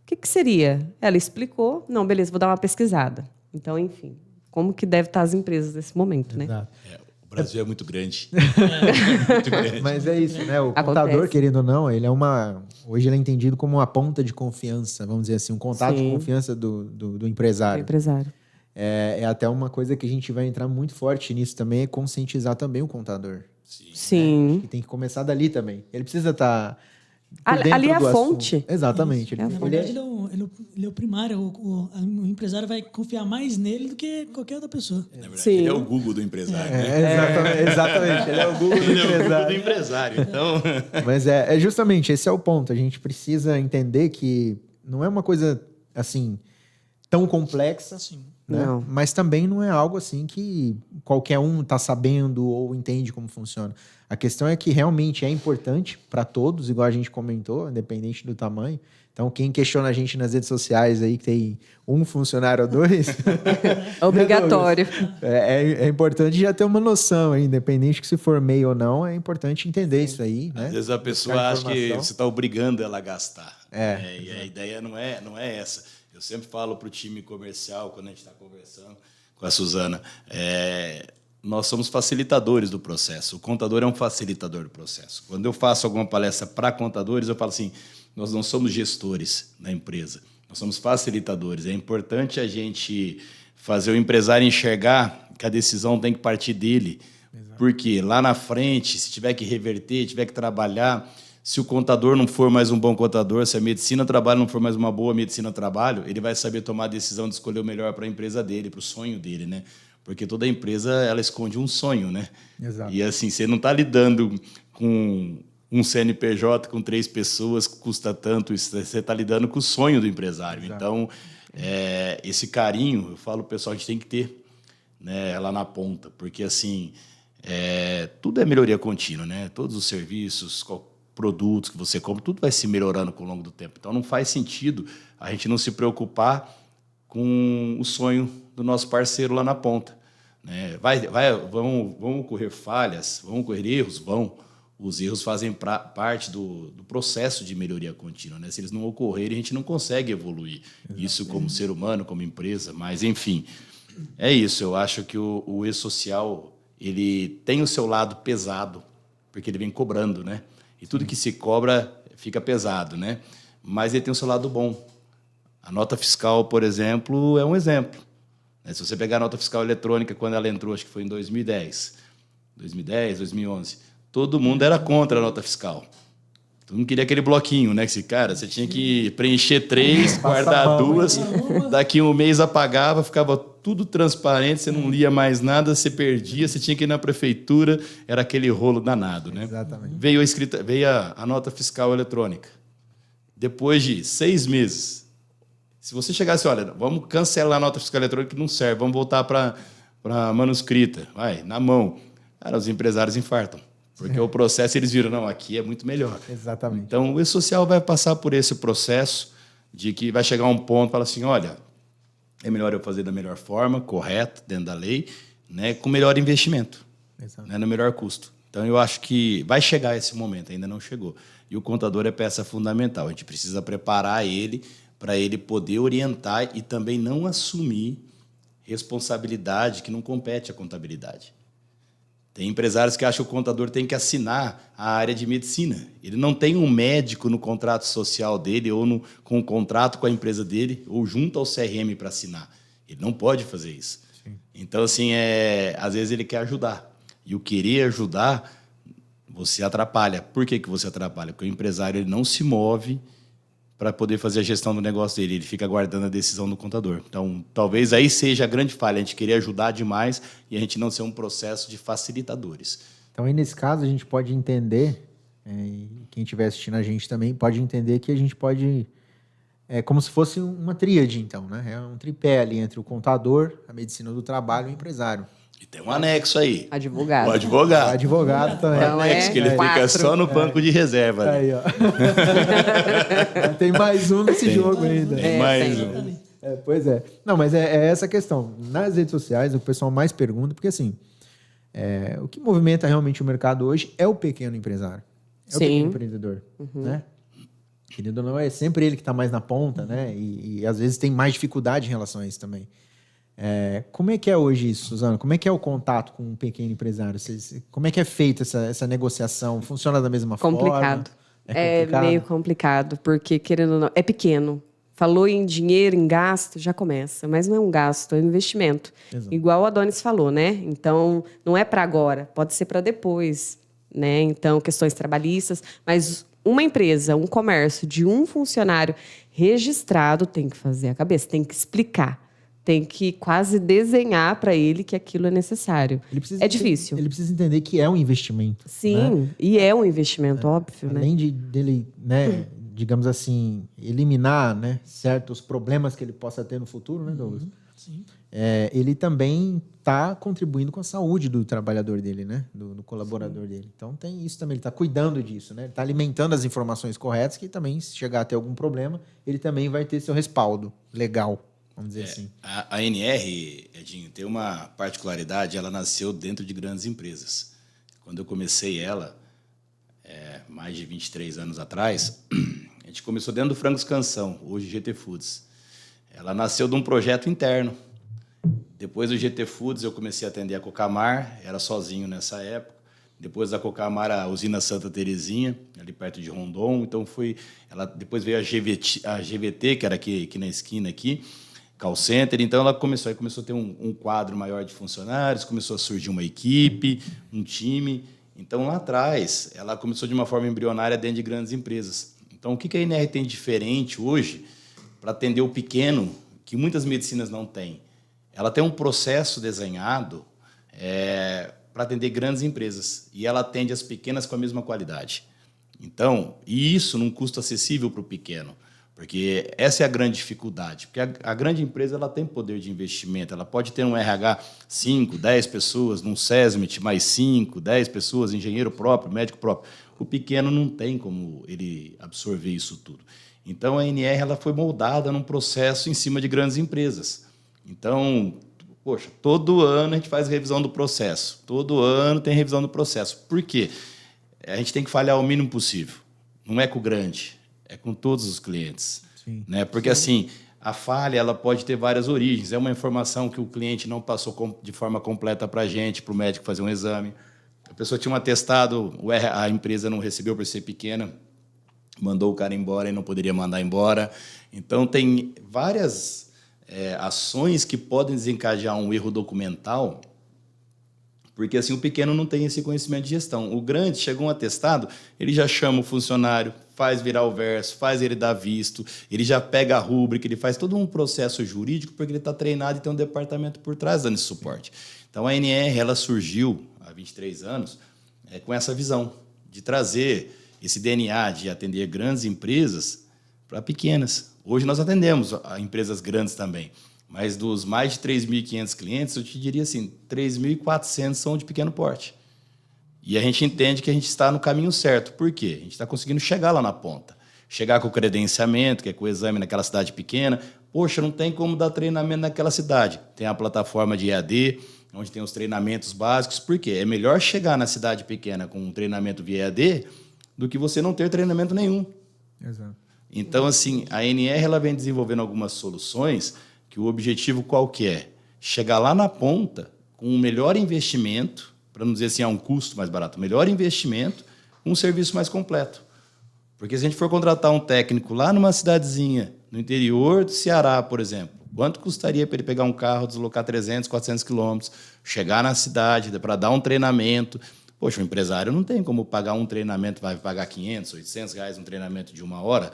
que seria? Ela explicou, não, beleza, vou dar uma pesquisada. Então, enfim, como que deve estar as empresas nesse momento, né? Exato. O Brasil é muito grande. Muito grande. Mas é isso, né? O contador, querendo ou não, hoje ele é entendido como uma ponta de confiança, vamos dizer assim, um contato de confiança do empresário. Do empresário. É até uma coisa que a gente vai entrar muito forte nisso também, é conscientizar também o contador. Sim. Que tem que começar dali também. Ele precisa estar ali é a fonte. Exatamente. Na verdade, ele é o primário. O empresário vai confiar mais nele do que qualquer outra pessoa. Na verdade, ele é o Google do empresário. Exatamente. Ele é o Google do Ele empresário. é o Google do empresário. Então... Mas justamente, esse é o ponto. A gente precisa entender que não é uma coisa, assim, tão complexa. Sim. Né? Não. Mas também não é algo assim que qualquer um está sabendo ou entende como funciona. A questão é que realmente é importante para todos, igual a gente comentou, independente do tamanho. Então, quem questiona a gente nas redes sociais aí, que tem um funcionário ou dois... É obrigatório. É importante já ter uma noção aí, independente que se for MEI ou não, é importante entender isso aí. Né? Às vezes a pessoa acha que você está obrigando ela a gastar. E a ideia não é essa. Eu sempre falo para o time comercial, quando a gente está conversando com a Suzana, nós somos facilitadores do processo. O contador é um facilitador do processo. Quando eu faço alguma palestra para contadores, eu falo assim, nós não somos gestores na empresa, nós somos facilitadores. É importante a gente fazer o empresário enxergar que a decisão tem que partir dele. Exato. Porque lá na frente, se tiver que reverter, tiver que trabalhar... Se o contador não for mais um bom contador, se a medicina trabalho não for mais uma boa medicina trabalho, ele vai saber tomar a decisão de escolher o melhor para a empresa dele, para o sonho dele, né? Porque toda empresa, ela esconde um sonho, né? Exato. E assim, você não está lidando com um CNPJ com 3 pessoas, que custa tanto, você está lidando com o sonho do empresário. Exato. Então, esse carinho, eu falo, pessoal, a gente tem que ter, né, lá na ponta, porque assim, tudo é melhoria contínua, né? Todos os serviços, produtos que você compra, tudo vai se melhorando ao longo do tempo. Então, não faz sentido a gente não se preocupar com o sonho do nosso parceiro lá na ponta. Né? Vão ocorrer falhas, vão ocorrer erros? Vão. Os erros fazem parte do processo de melhoria contínua. Né? Se eles não ocorrerem, a gente não consegue evoluir. Exatamente. Isso como ser humano, como empresa, mas, enfim, é isso. Eu acho que o E-Social ele tem o seu lado pesado, porque ele vem cobrando, né? E tudo que se cobra fica pesado, né? Mas ele tem o seu lado bom. A nota fiscal, por exemplo, é um exemplo. Se você pegar a nota fiscal eletrônica, quando ela entrou, acho que foi em 2010, 2011, todo mundo era contra a nota fiscal. Todo mundo queria aquele bloquinho, né? Você tinha que preencher 3, guardar 2, daqui um mês apagava, ficava tudo transparente, você não lia mais nada, você perdia, você tinha que ir na prefeitura, era aquele rolo danado, né? Exatamente. Veio a nota fiscal eletrônica. Depois de 6 meses, se você chegasse, olha, vamos cancelar a nota fiscal eletrônica que não serve, vamos voltar para para manuscrita, vai, na mão. Cara, os empresários infartam. Porque o processo, eles viram, não, aqui é muito melhor. Exatamente. Então, o E-Social vai passar por esse processo de que vai chegar um ponto e falar assim, olha, é melhor eu fazer da melhor forma, correto, dentro da lei, né, com melhor investimento, né, no melhor custo. Então, eu acho que vai chegar esse momento, ainda não chegou. E o contador é peça fundamental. A gente precisa preparar ele para ele poder orientar e também não assumir responsabilidade que não compete à contabilidade. Tem empresários que acham que o contador tem que assinar a área de medicina. Ele não tem um médico no contrato social dele ou com o contrato com a empresa dele ou junto ao CRM para assinar. Ele não pode fazer isso. Sim. Então, assim, às vezes ele quer ajudar. E o querer ajudar, você atrapalha. Por que você atrapalha? Porque o empresário ele não se move para poder fazer a gestão do negócio dele. Ele fica aguardando a decisão do contador. Então, talvez aí seja a grande falha, a gente querer ajudar demais e a gente não ser um processo de facilitadores. Então, aí nesse caso, a gente pode entender, e quem estiver assistindo a gente também pode entender que a gente pode... É como se fosse uma tríade, então, né? É um tripé ali entre o contador, a medicina do trabalho e o empresário. E tem um anexo aí. Advogado. O advogado. O advogado também. Então, O anexo, que ele fica só no banco de reserva. Aí, ó. Tem mais um nesse jogo ainda. Tem mais um. Pois é. Não, mas é essa a questão. Nas redes sociais, o pessoal mais pergunta, porque assim, o que movimenta realmente o mercado hoje é o pequeno empresário. É o pequeno empreendedor, né? Querendo ou não, é sempre ele que está mais na ponta, né? E às vezes tem mais dificuldade em relação a isso também. Como é que é hoje isso, Suzana? Como é que é o contato com um pequeno empresário? Como é que é feita essa negociação? Funciona da mesma forma? Complicado. É meio complicado, porque, querendo ou não, é pequeno. Falou em dinheiro, em gasto, já começa. Mas não é um gasto, é um investimento. Exato. Igual o Adonis falou, né? Então, não é para agora, pode ser para depois, né? Então, questões trabalhistas. Mas uma empresa, um comércio de um funcionário registrado tem que fazer a cabeça, tem que explicar. Tem que quase desenhar para ele que aquilo é necessário. Difícil. Ele precisa entender que é um investimento. Sim, né? E é um investimento, óbvio. Além dele, né, digamos assim, eliminar, né, certos problemas que ele possa ter no futuro, né, Douglas? Sim. Ele também está contribuindo com a saúde do trabalhador dele, né, do colaborador dele. Então tem isso também, ele está cuidando disso, né? Ele está alimentando as informações corretas que também, se chegar a ter algum problema, ele também vai ter seu respaldo legal. Vamos dizer assim. A NR, Edinho, tem uma particularidade, ela nasceu dentro de grandes empresas. Quando eu comecei ela, mais de 23 anos atrás, a gente começou dentro do Frangos Canção, hoje GT Foods. Ela nasceu de um projeto interno. Depois do GT Foods, eu comecei a atender a Cocamar, era sozinho nessa época. Depois da Cocamar, a usina Santa Terezinha, ali perto de Rondon. Então, depois veio a GVT, que era aqui na esquina aqui, call center. Então, ela começou a ter um quadro maior de funcionários, começou a surgir uma equipe, um time. Então, lá atrás, ela começou de uma forma embrionária dentro de grandes empresas. Então, o que a NR tem de diferente hoje para atender o pequeno, que muitas medicinas não têm? Ela tem um processo desenhado para atender grandes empresas, e ela atende as pequenas com a mesma qualidade. Então, e isso num custo acessível para o pequeno. Porque essa é a grande dificuldade. Porque a grande empresa ela tem poder de investimento. Ela pode ter um RH 5, 10 pessoas, num SESMIT mais 5, 10 pessoas, engenheiro próprio, médico próprio. O pequeno não tem como ele absorver isso tudo. Então, a NR ela foi moldada num processo em cima de grandes empresas. Então, poxa, todo ano a gente faz revisão do processo. Todo ano tem revisão do processo. Por quê? A gente tem que falhar o mínimo possível. Não é com o grande. É com todos os clientes. Sim. Né? Porque, assim, a falha ela pode ter várias origens. É uma informação que o cliente não passou de forma completa para a gente, para o médico fazer um exame. A pessoa tinha um atestado, a empresa não recebeu por ser pequena, mandou o cara embora e não poderia mandar embora. Então, tem várias ações que podem desencadear um erro documental, porque assim o pequeno não tem esse conhecimento de gestão. O grande, chegou um atestado, ele já chama o funcionário, faz virar o verso, faz ele dar visto, ele já pega a rúbrica, ele faz todo um processo jurídico porque ele está treinado e tem um departamento por trás dando esse suporte. Então, a NR ela surgiu há 23 anos com essa visão de trazer esse DNA de atender grandes empresas para pequenas. Hoje nós atendemos a empresas grandes também, Mas dos mais de 3.500 clientes, eu te diria assim, 3.400 são de pequeno porte. E a gente entende que a gente está no caminho certo. Por quê? A gente está conseguindo chegar lá na ponta. Chegar com o credenciamento, que é com o exame naquela cidade pequena. Poxa, não tem como dar treinamento naquela cidade. Tem a plataforma de EAD, onde tem os treinamentos básicos. Por quê? É melhor chegar na cidade pequena com um treinamento via EAD do que você não ter treinamento nenhum. Exato. Então, assim, a NR ela vem desenvolvendo algumas soluções que o objetivo qual que é? Chegar lá na ponta com um melhor investimento, para não dizer assim, um custo mais barato, melhor investimento, um serviço mais completo. Porque se a gente for contratar um técnico lá numa cidadezinha, no interior do Ceará, por exemplo, quanto custaria para ele pegar um carro, deslocar 300, 400 quilômetros, chegar na cidade para dar um treinamento? Poxa, o empresário não tem como pagar um treinamento, vai pagar 500, 800 reais um treinamento de 1 hora,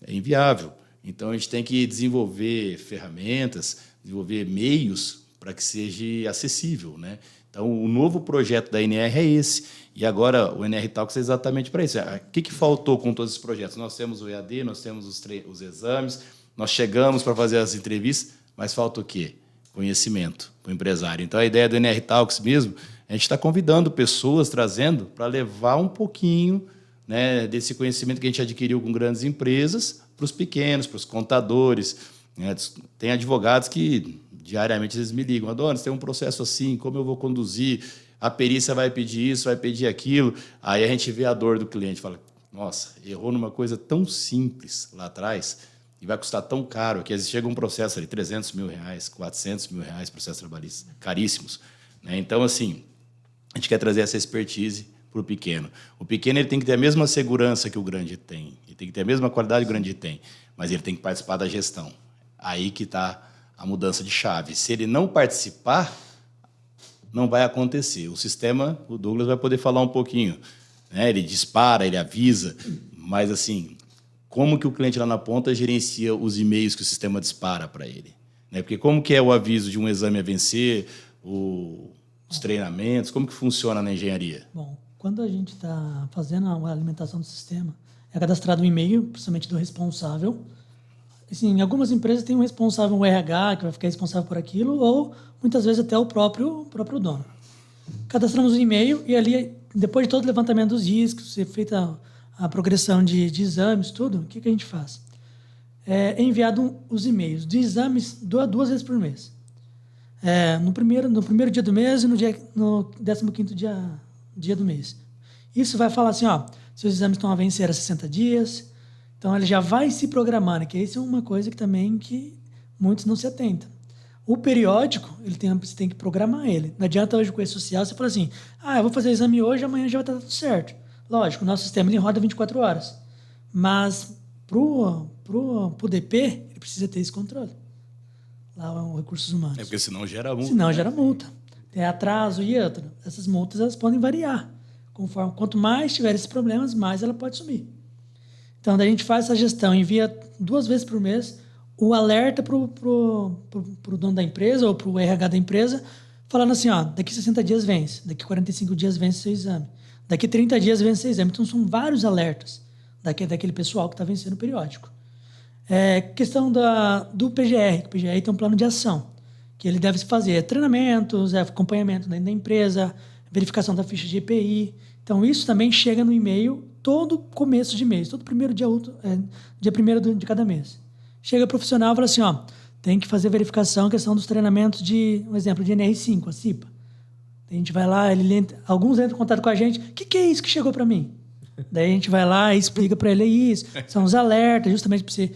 é inviável. Então, a gente tem que desenvolver ferramentas, desenvolver meios para que seja acessível, né? Então, o novo projeto da NR é esse. E agora, o NR Talks é exatamente para isso. O que faltou com todos esses projetos? Nós temos o EAD, nós temos os exames, nós chegamos para fazer as entrevistas, mas falta o quê? Conhecimento para o empresário. Então, a ideia do NR Talks mesmo, a gente está convidando pessoas, trazendo para levar um pouquinho, né, desse conhecimento que a gente adquiriu com grandes empresas para os pequenos, para os contadores. Né? Tem advogados que diariamente eles me ligam, Adonis, tem um processo assim, como eu vou conduzir? A perícia vai pedir isso, vai pedir aquilo. Aí a gente vê a dor do cliente, fala, nossa, errou numa coisa tão simples lá atrás e vai custar tão caro, que às vezes chega um processo ali, 300 mil reais, 400 mil reais, processo trabalhista, caríssimos. Né? Então, assim, a gente quer trazer essa expertise para o pequeno. O pequeno ele tem que ter a mesma segurança que o grande tem, ele tem que ter a mesma qualidade que o grande tem, mas ele tem que participar da gestão. Aí que está a mudança de chave. Se ele não participar, não vai acontecer. O sistema, o Douglas vai poder falar um pouquinho. Né? Ele dispara, ele avisa, mas assim, como que o cliente lá na ponta gerencia os e-mails que o sistema dispara para ele? Né? Porque como que é o aviso de um exame a vencer, os treinamentos, como que funciona na engenharia? Bom, quando a gente está fazendo a alimentação do sistema, é cadastrado um e-mail, principalmente do responsável. Assim, em algumas empresas tem um responsável, um RH, que vai ficar responsável por aquilo, ou muitas vezes até o próprio dono. Cadastramos o e-mail e ali, depois de todo o levantamento dos riscos, ser feita a progressão de exames, tudo, o que a gente faz? É enviado os e-mails de exames 2 vezes por mês. No primeiro dia do mês e no 15º dia do mês. Isso vai falar assim, ó, seus exames estão a vencer a 60 dias, então ele já vai se programando, que isso é uma coisa que também que muitos não se atentam. O periódico, você tem que programar ele. Não adianta hoje com esse social você falar assim, eu vou fazer o exame hoje, amanhã já vai estar tudo certo. Lógico, o nosso sistema ele roda 24 horas, mas pro DP ele precisa ter esse controle. Lá os recursos humanos. Porque senão gera multa. Senão gera multa. Tem atraso e outra. Essas multas elas podem variar. Quanto mais tiver esses problemas, mais ela pode sumir. Então, daí a gente faz essa gestão, envia 2 vezes por mês o alerta para o dono da empresa ou para o RH da empresa, falando assim, ó, daqui 60 dias vence, daqui 45 dias vence seu exame, daqui 30 dias vence seu exame. Então, são vários alertas daquele pessoal que está vencendo o periódico. Questão do PGR, que o PGR tem um plano de ação, que ele deve fazer treinamentos, acompanhamento dentro da empresa, verificação da ficha de EPI. Então, isso também chega no e-mail todo começo de mês, todo primeiro dia 1º de cada mês. Chega o profissional e fala assim, ó, tem que fazer verificação, questão dos treinamentos um exemplo, de NR5, a CIPA. A gente vai lá, alguns entram em contato com a gente, o que é isso que chegou para mim? Daí a gente vai lá e explica para ele isso, são os alertas, justamente para você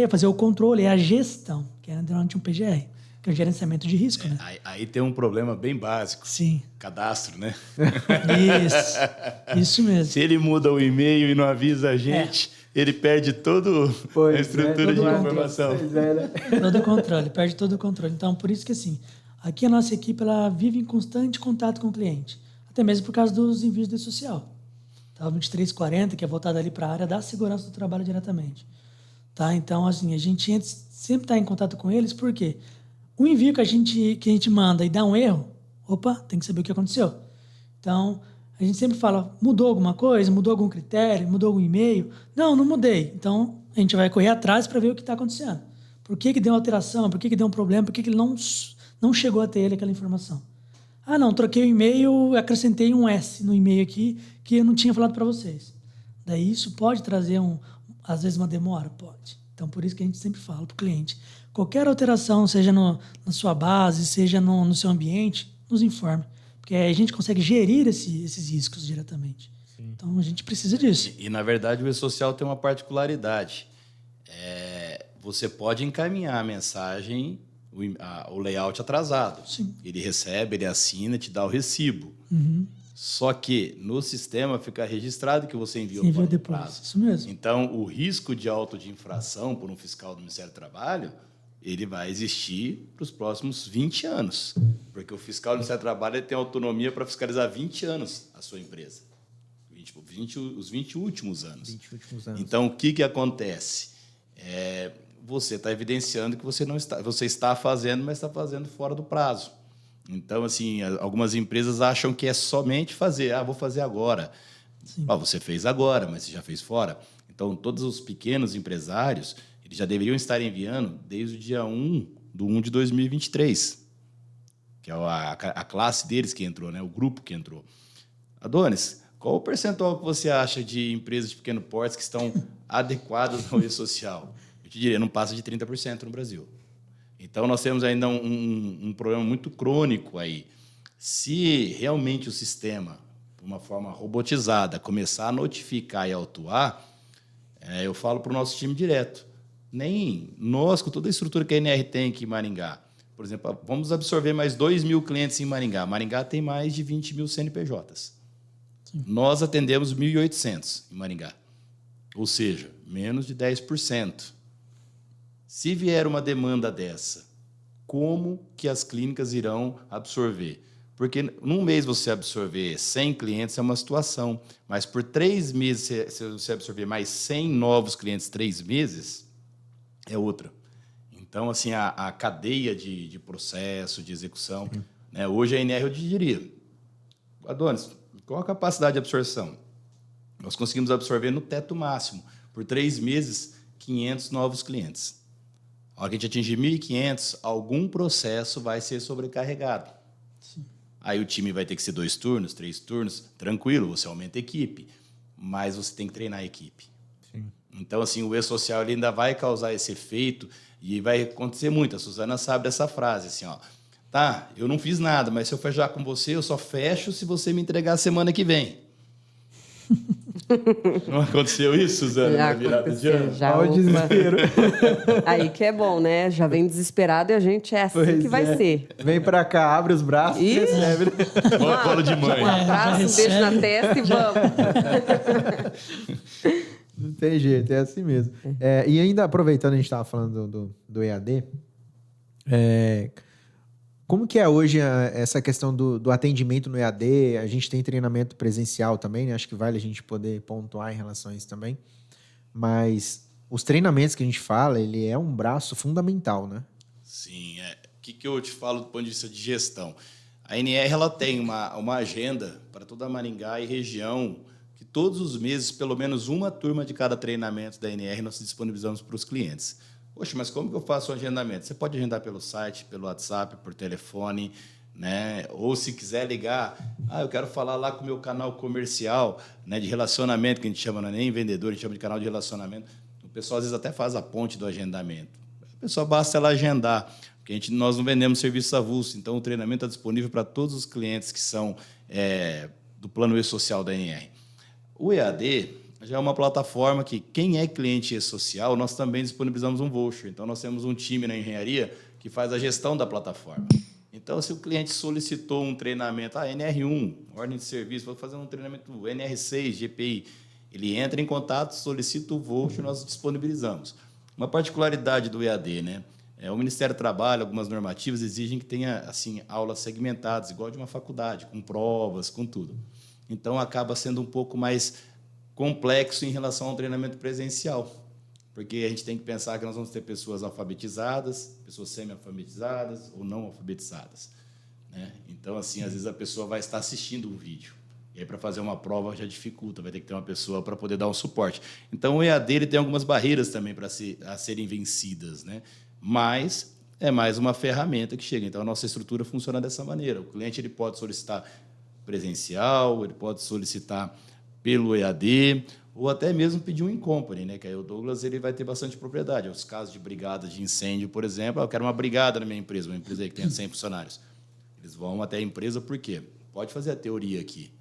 fazer o controle, a gestão, que é durante um PGR, que é o gerenciamento de risco. Né? Aí tem um problema bem básico. Sim. Cadastro, né? Isso mesmo. Se ele muda o e-mail e não avisa a gente, ele perde toda a estrutura de informação. Todo o controle, perde todo o controle. Então, por isso que assim, aqui a nossa equipe ela vive em constante contato com o cliente, até mesmo por causa dos envios de social. Tá? O 2340, que é voltado ali para a área da segurança do trabalho diretamente. Tá? Então, assim, a gente sempre está em contato com eles, porque o envio que a gente manda e dá um erro, tem que saber o que aconteceu. Então, a gente sempre fala, mudou alguma coisa? Mudou algum critério? Mudou algum e-mail? Não mudei. Então, a gente vai correr atrás para ver o que está acontecendo. Por que deu alteração? Por que deu um problema? Por que ele não chegou até ele aquela informação? Ah, não, troquei o e-mail, acrescentei um S no e-mail aqui que eu não tinha falado para vocês. Daí isso pode trazer, às vezes, uma demora? Pode. Então, por isso que a gente sempre fala para o cliente. Qualquer alteração, seja na sua base, seja no seu ambiente, nos informe. Porque aí a gente consegue gerir esses riscos diretamente. Sim. Então, a gente precisa disso. E, na verdade, o e-social tem uma particularidade. Você pode encaminhar a mensagem, o layout atrasado. Sim. Ele recebe, ele assina, te dá o recibo. Só que no sistema fica registrado que você enviou para o depois. prazo. Isso mesmo. Então, o risco de auto de infração por um fiscal do Ministério do Trabalho, ele vai existir para os próximos 20 anos. Porque o fiscal do Ministério do Trabalho ele tem autonomia para fiscalizar 20 anos a sua empresa. Os 20 últimos anos. 20 últimos anos. Então, o que acontece? Você está evidenciando que você está fazendo, mas está fazendo fora do prazo. Então, assim, algumas empresas acham que é somente fazer. Ah, vou fazer agora. Você fez agora, mas você já fez fora. Então, todos os pequenos empresários, eles já deveriam estar enviando desde o dia 1 de 2023, que é a classe deles que entrou, né? O grupo que entrou. Adonis, qual o percentual que você acha de empresas de pequeno porte que estão adequadas ao e-social? Eu te diria, não passa de 30% no Brasil. Então, nós temos ainda um problema muito crônico aí. Se realmente o sistema, de uma forma robotizada, começar a notificar e autuar, eu falo para o nosso time direto. Nem nós, com toda a estrutura que a NR tem aqui em Maringá, por exemplo, vamos absorver mais 2.000 clientes em Maringá. Maringá tem mais de 20 mil CNPJs. Sim. Nós atendemos 1.800 em Maringá. Ou seja, menos de 10%. Se vier uma demanda dessa, como que as clínicas irão absorver? Porque num mês você absorver 100 clientes é uma situação, mas por 3 meses, se você absorver mais 100 novos clientes 3 meses, é outra. Então, assim, a cadeia de processo, de execução, né? Hoje a NR, eu diria, Adonis, qual a capacidade de absorção? Nós conseguimos absorver no teto máximo, por 3 meses, 500 novos clientes. A hora que a gente atingir 1.500, algum processo vai ser sobrecarregado. Sim. Aí o time vai ter que ser 2 turnos, 3 turnos, tranquilo, você aumenta a equipe, mas você tem que treinar a equipe. Sim. Então, assim, o e-social ele ainda vai causar esse efeito e vai acontecer muito. A Suzana sabe dessa frase, assim, ó. Tá, eu não fiz nada, mas se eu fechar com você, eu só fecho se você me entregar a semana que vem. Não aconteceu isso, Suzana, na virada de ano? Já o desespero. Aí que é bom, né? Já vem desesperado e a gente é assim que vai ser. Vem pra cá, abre os braços e recebe. Colo de mãe. Um abraço, um beijo na testa e vamos. Não tem jeito, é assim mesmo. E ainda aproveitando, a gente estava falando do EAD, como que é hoje essa questão do atendimento no EAD? A gente tem treinamento presencial também, né? Acho que vale a gente poder pontuar em relação a isso também. Mas os treinamentos que a gente fala, ele é um braço fundamental, né? Sim. O que eu te falo do ponto de vista de gestão? A NR ela tem uma agenda para toda a Maringá e região, que todos os meses, pelo menos uma turma de cada treinamento da NR nós disponibilizamos para os clientes. Poxa, mas como que eu faço o agendamento? Você pode agendar pelo site, pelo WhatsApp, por telefone, né? Ou se quiser ligar, eu quero falar lá com o meu canal comercial, né, de relacionamento, que a gente chama, não é nem vendedor, a gente chama de canal de relacionamento. O pessoal às vezes até faz a ponte do agendamento. A pessoa basta ela agendar, porque nós não vendemos serviço avulso, então o treinamento está disponível para todos os clientes que são do plano e-social da NR. O EAD já é uma plataforma que quem é cliente e-social, nós também disponibilizamos um voucher. Então, nós temos um time na engenharia que faz a gestão da plataforma. Então, se o cliente solicitou um treinamento, NR1, ordem de serviço, vou fazer um treinamento NR6, GPI, ele entra em contato, solicita o voucher, nós disponibilizamos. Uma particularidade do EAD, né? O Ministério do Trabalho, algumas normativas exigem que tenha assim, aulas segmentadas, igual de uma faculdade, com provas, com tudo. Então, acaba sendo um pouco mais complexo em relação ao treinamento presencial, porque a gente tem que pensar que nós vamos ter pessoas alfabetizadas, pessoas semi-alfabetizadas ou não alfabetizadas, né? Então, assim, às vezes a pessoa vai estar assistindo um vídeo, e aí para fazer uma prova já dificulta, vai ter que ter uma pessoa para poder dar um suporte. Então, o EAD ele tem algumas barreiras também a serem vencidas, né? mas é mais uma ferramenta que chega. Então, a nossa estrutura funciona dessa maneira. O cliente ele pode solicitar presencial, ele pode solicitar pelo EAD, ou até mesmo pedir um in-company, né? Que aí o Douglas ele vai ter bastante propriedade. Os casos de brigada de incêndio, por exemplo, eu quero uma brigada na minha empresa, uma empresa aí que tenha 100 funcionários. Eles vão até a empresa, por quê? Pode fazer a teoria aqui,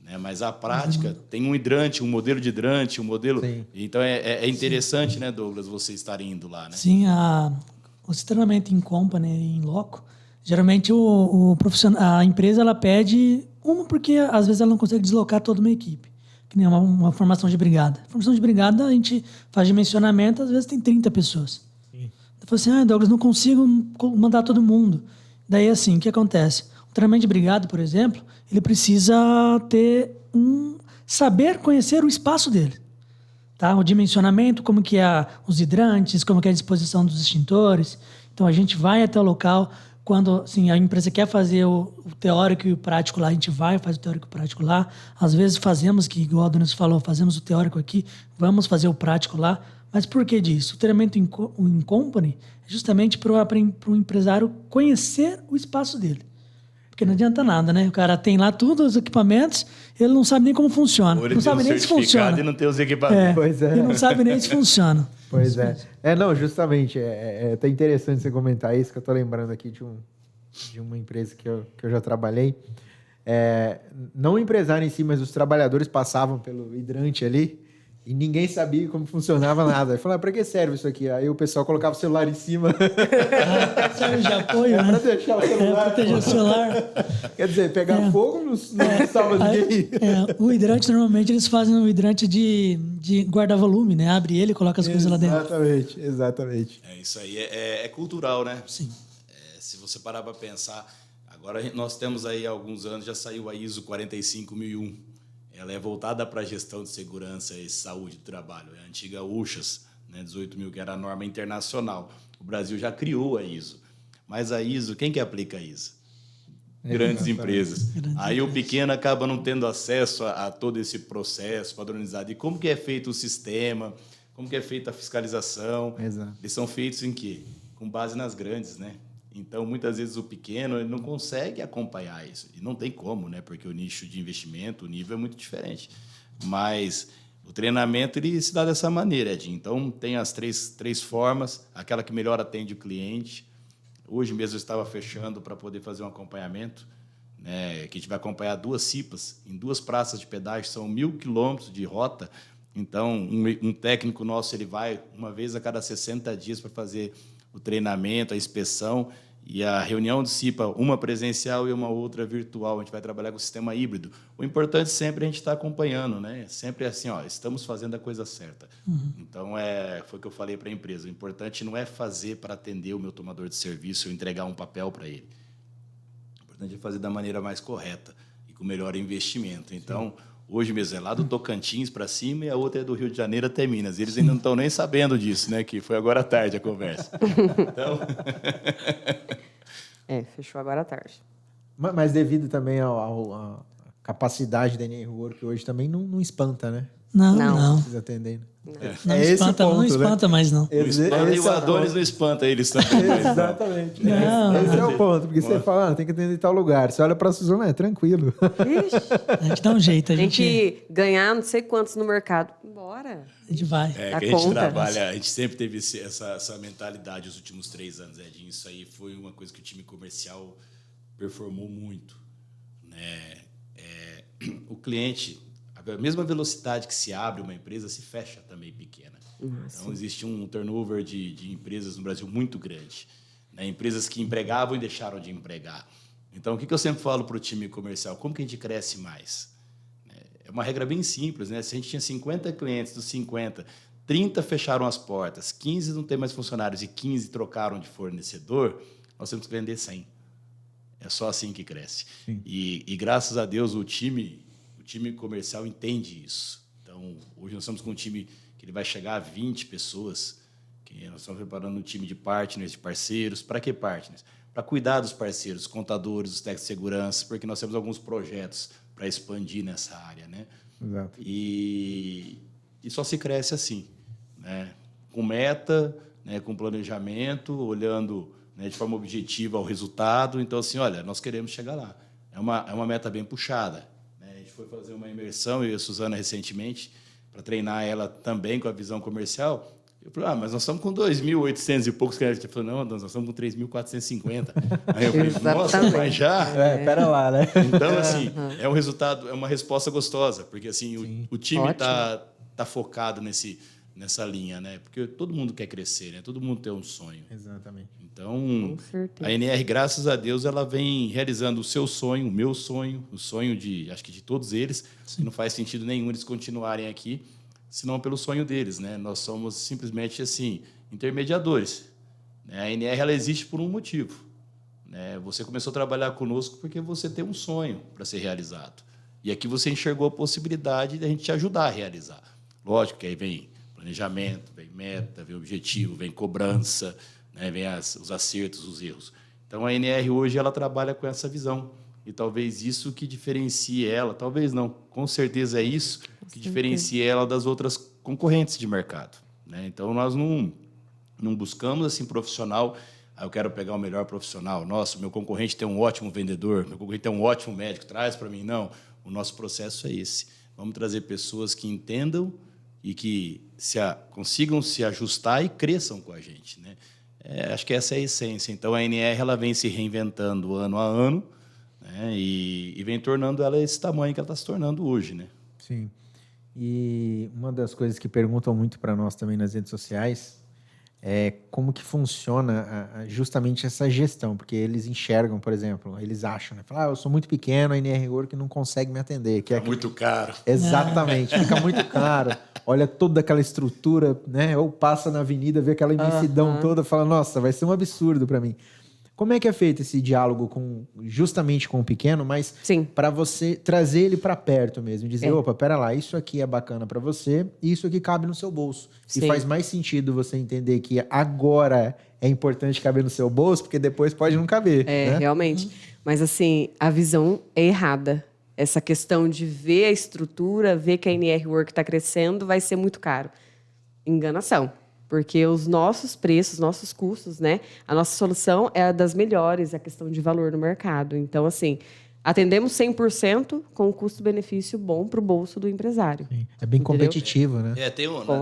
né? Mas a prática tem um hidrante, um modelo de hidrante, um modelo... Sim. Então, é interessante, né, Douglas, você estar indo lá, né? Sim, o treinamento em company, em loco, geralmente o profissional, a empresa ela pede porque às vezes ela não consegue deslocar toda uma equipe, que nem uma formação de brigada. Formação de brigada a gente faz dimensionamento, às vezes tem 30 pessoas. Sim. Eu falo assim, Douglas, não consigo mandar todo mundo. Daí assim, o que acontece? O treinamento de brigada, por exemplo, ele precisa saber conhecer o espaço dele. Tá? O dimensionamento, como que é os hidrantes, como que é a disposição dos extintores. Então, a gente vai até o local. Quando assim, a empresa quer fazer o teórico e o prático lá, a gente vai, faz o teórico e o prático lá. Às vezes fazemos, que igual a Adonis falou, fazemos o teórico aqui, vamos fazer o prático lá. Mas por que disso? O treinamento em company é justamente para o empresário conhecer o espaço dele. Porque não adianta nada, né? O cara tem lá todos os equipamentos, ele não sabe nem como funciona. Ou ele não tem sabe nem se funciona. E não tem os equipamentos. Pois é. Ele não sabe nem se funciona. Pois é. Não, justamente. É até interessante você comentar isso, que eu estou lembrando aqui de uma empresa que eu já trabalhei. Não o empresário em si, mas os trabalhadores passavam pelo hidrante ali e ninguém sabia como funcionava nada. Eu falava, para que serve isso aqui? Aí o pessoal colocava o celular em cima. Serve de apoio, né? Para deixar o celular. Proteger o celular. Quer dizer, pegar fogo não salva ninguém. O hidrante, normalmente, eles fazem um hidrante de guarda-volume, né? Abre ele e coloca as coisas lá dentro. Exatamente. Isso aí é cultural, né? Sim. Se você parar para pensar, agora nós temos aí há alguns anos, já saiu a ISO 45001. Ela é voltada para a gestão de segurança e saúde do trabalho. É a antiga USHAS, né, 18.000, que era a norma internacional. O Brasil já criou a ISO. Mas a ISO, quem que aplica a ISO? Grandes empresas. Aí o pequeno acaba não tendo acesso a todo esse processo padronizado. E como que é feito o sistema, como que é feita a fiscalização. Exato. Eles são feitos em quê? Com base nas grandes, né? Então, muitas vezes, o pequeno ele não consegue acompanhar isso. E não tem como, né? Porque o nicho de investimento, o nível é muito diferente. Mas o treinamento ele se dá dessa maneira, Edinho. Então, tem as três formas. Aquela que melhor atende o cliente. Hoje mesmo eu estava fechando para poder fazer um acompanhamento, né? Que a gente vai acompanhar 2 CIPAs em 2 praças de pedágio. São 1.000 quilômetros de rota. Então, um técnico nosso ele vai uma vez a cada 60 dias para fazer o treinamento, a inspeção. E a reunião de CIPA, uma presencial e uma outra virtual. A gente vai trabalhar com o sistema híbrido. O importante sempre é a gente estar acompanhando, né? Sempre assim, estamos fazendo a coisa certa. Uhum. Então, foi o que eu falei para a empresa. O importante não é fazer para atender o meu tomador de serviço ou entregar um papel para ele. O importante é fazer da maneira mais correta e com melhor investimento. Então, hoje mesmo é lá do Tocantins para cima e a outra é do Rio de Janeiro até Minas. Eles ainda não estão nem sabendo disso, né? Que foi agora à tarde a conversa. Então... fechou agora à tarde. Mas devido também à capacidade da NR-Work hoje também não espanta, né? Não. Precisa atender. Não espanta, ponto, não espanta, né? mais não. Não espanta, e o Adonis não espanta eles também. Exatamente. Não. Esse é o ponto, porque você fala, tem que atender em tal lugar. Você olha para a Suzana, tranquilo. Ixi, A gente dá um jeito. tem que ganhar não sei quantos no mercado. Bora. A gente vai. Que Dá a gente conta. trabalha, a gente sempre teve essa mentalidade os últimos 3 anos, Edinho. Isso aí foi uma coisa que o time comercial performou muito, né? O cliente, a mesma velocidade que se abre uma empresa, se fecha também pequena. Então, existe um turnover de empresas no Brasil muito grande, né? Empresas que empregavam e deixaram de empregar. Então, o que eu sempre falo para o time comercial? Como que a gente cresce mais? É uma regra bem simples, né? Se a gente tinha 50 clientes, dos 50, 30 fecharam as portas, 15 não tem mais funcionários e 15 trocaram de fornecedor, nós temos que vender 100. É só assim que cresce. E graças a Deus, o time comercial entende isso. Então, hoje nós estamos com um time que ele vai chegar a 20 pessoas, que nós estamos preparando um time de partners, de parceiros. Para que partners? Para cuidar dos parceiros, os contadores, os técnicos de segurança, porque nós temos alguns projetos para expandir nessa área, né? Exato. E só se cresce assim, né? Com meta, né, com planejamento, olhando, né, de forma objetiva ao resultado. Então, assim, olha, nós queremos chegar lá. É uma meta bem puxada, né? A gente foi fazer uma imersão, eu e a Suzana, recentemente, para treinar ela também com a visão comercial. Eu falei, mas nós estamos com 2.800 e poucos clientes. Ele falou, não, nós estamos com 3.450. Aí eu falei, nossa, mas já? Pera lá, né? Então, assim, é um resultado, é uma resposta gostosa, porque assim, o time tá focado nessa linha, né? Porque todo mundo quer crescer, né? Todo mundo tem um sonho. Exatamente. Então, a NR, graças a Deus, ela vem realizando o seu sonho, o meu sonho, o sonho acho que de todos eles. E não faz sentido nenhum eles continuarem aqui, senão pelo sonho deles, né? Nós somos simplesmente assim intermediadores, né? A NR ela existe por um motivo, né? Você começou a trabalhar conosco porque você tem um sonho para ser realizado, e aqui você enxergou a possibilidade de a gente te ajudar a realizar. Lógico que aí vem planejamento, vem meta, vem objetivo, vem cobrança, né? Vem os acertos, os erros. Então a NR hoje ela trabalha com essa visão. E talvez isso que diferencie ela, talvez não, com certeza é isso que diferencia ela das outras concorrentes de mercado, né? Então, nós não buscamos assim profissional, eu quero pegar o melhor profissional, nossa, meu concorrente tem um ótimo vendedor, meu concorrente tem um ótimo médico, traz para mim. Não, o nosso processo é esse. Vamos trazer pessoas que entendam e que consigam se ajustar e cresçam com a gente, né? Acho que essa é a essência. Então, a NR ela vem se reinventando ano a ano, né? E vem tornando ela esse tamanho que ela está se tornando hoje, né? Sim. E uma das coisas que perguntam muito para nós também nas redes sociais é como que funciona justamente essa gestão, porque eles enxergam, por exemplo, eles acham, né? Falam, eu sou muito pequeno, a NR Work não consegue me atender. Que é muito caro. Exatamente, fica muito caro. Olha toda aquela estrutura, né? Ou passa na avenida, vê aquela imensidão toda, fala, nossa, vai ser um absurdo para mim. Como é que é feito esse diálogo justamente com o pequeno, mas para você trazer ele para perto mesmo, dizer, opa, pera lá, isso aqui é bacana para você, e isso aqui cabe no seu bolso. Sim. E faz mais sentido você entender que agora é importante caber no seu bolso, porque depois pode não caber. Né? Realmente. Mas assim, a visão é errada. Essa questão de ver a estrutura, ver que a NR Work está crescendo, vai ser muito caro. Enganação. Porque os nossos preços, nossos custos, né? A nossa solução é a das melhores, a questão de valor no mercado. Então, assim, atendemos 100% com um custo-benefício bom para o bolso do empresário. Sim. É bem competitivo, né?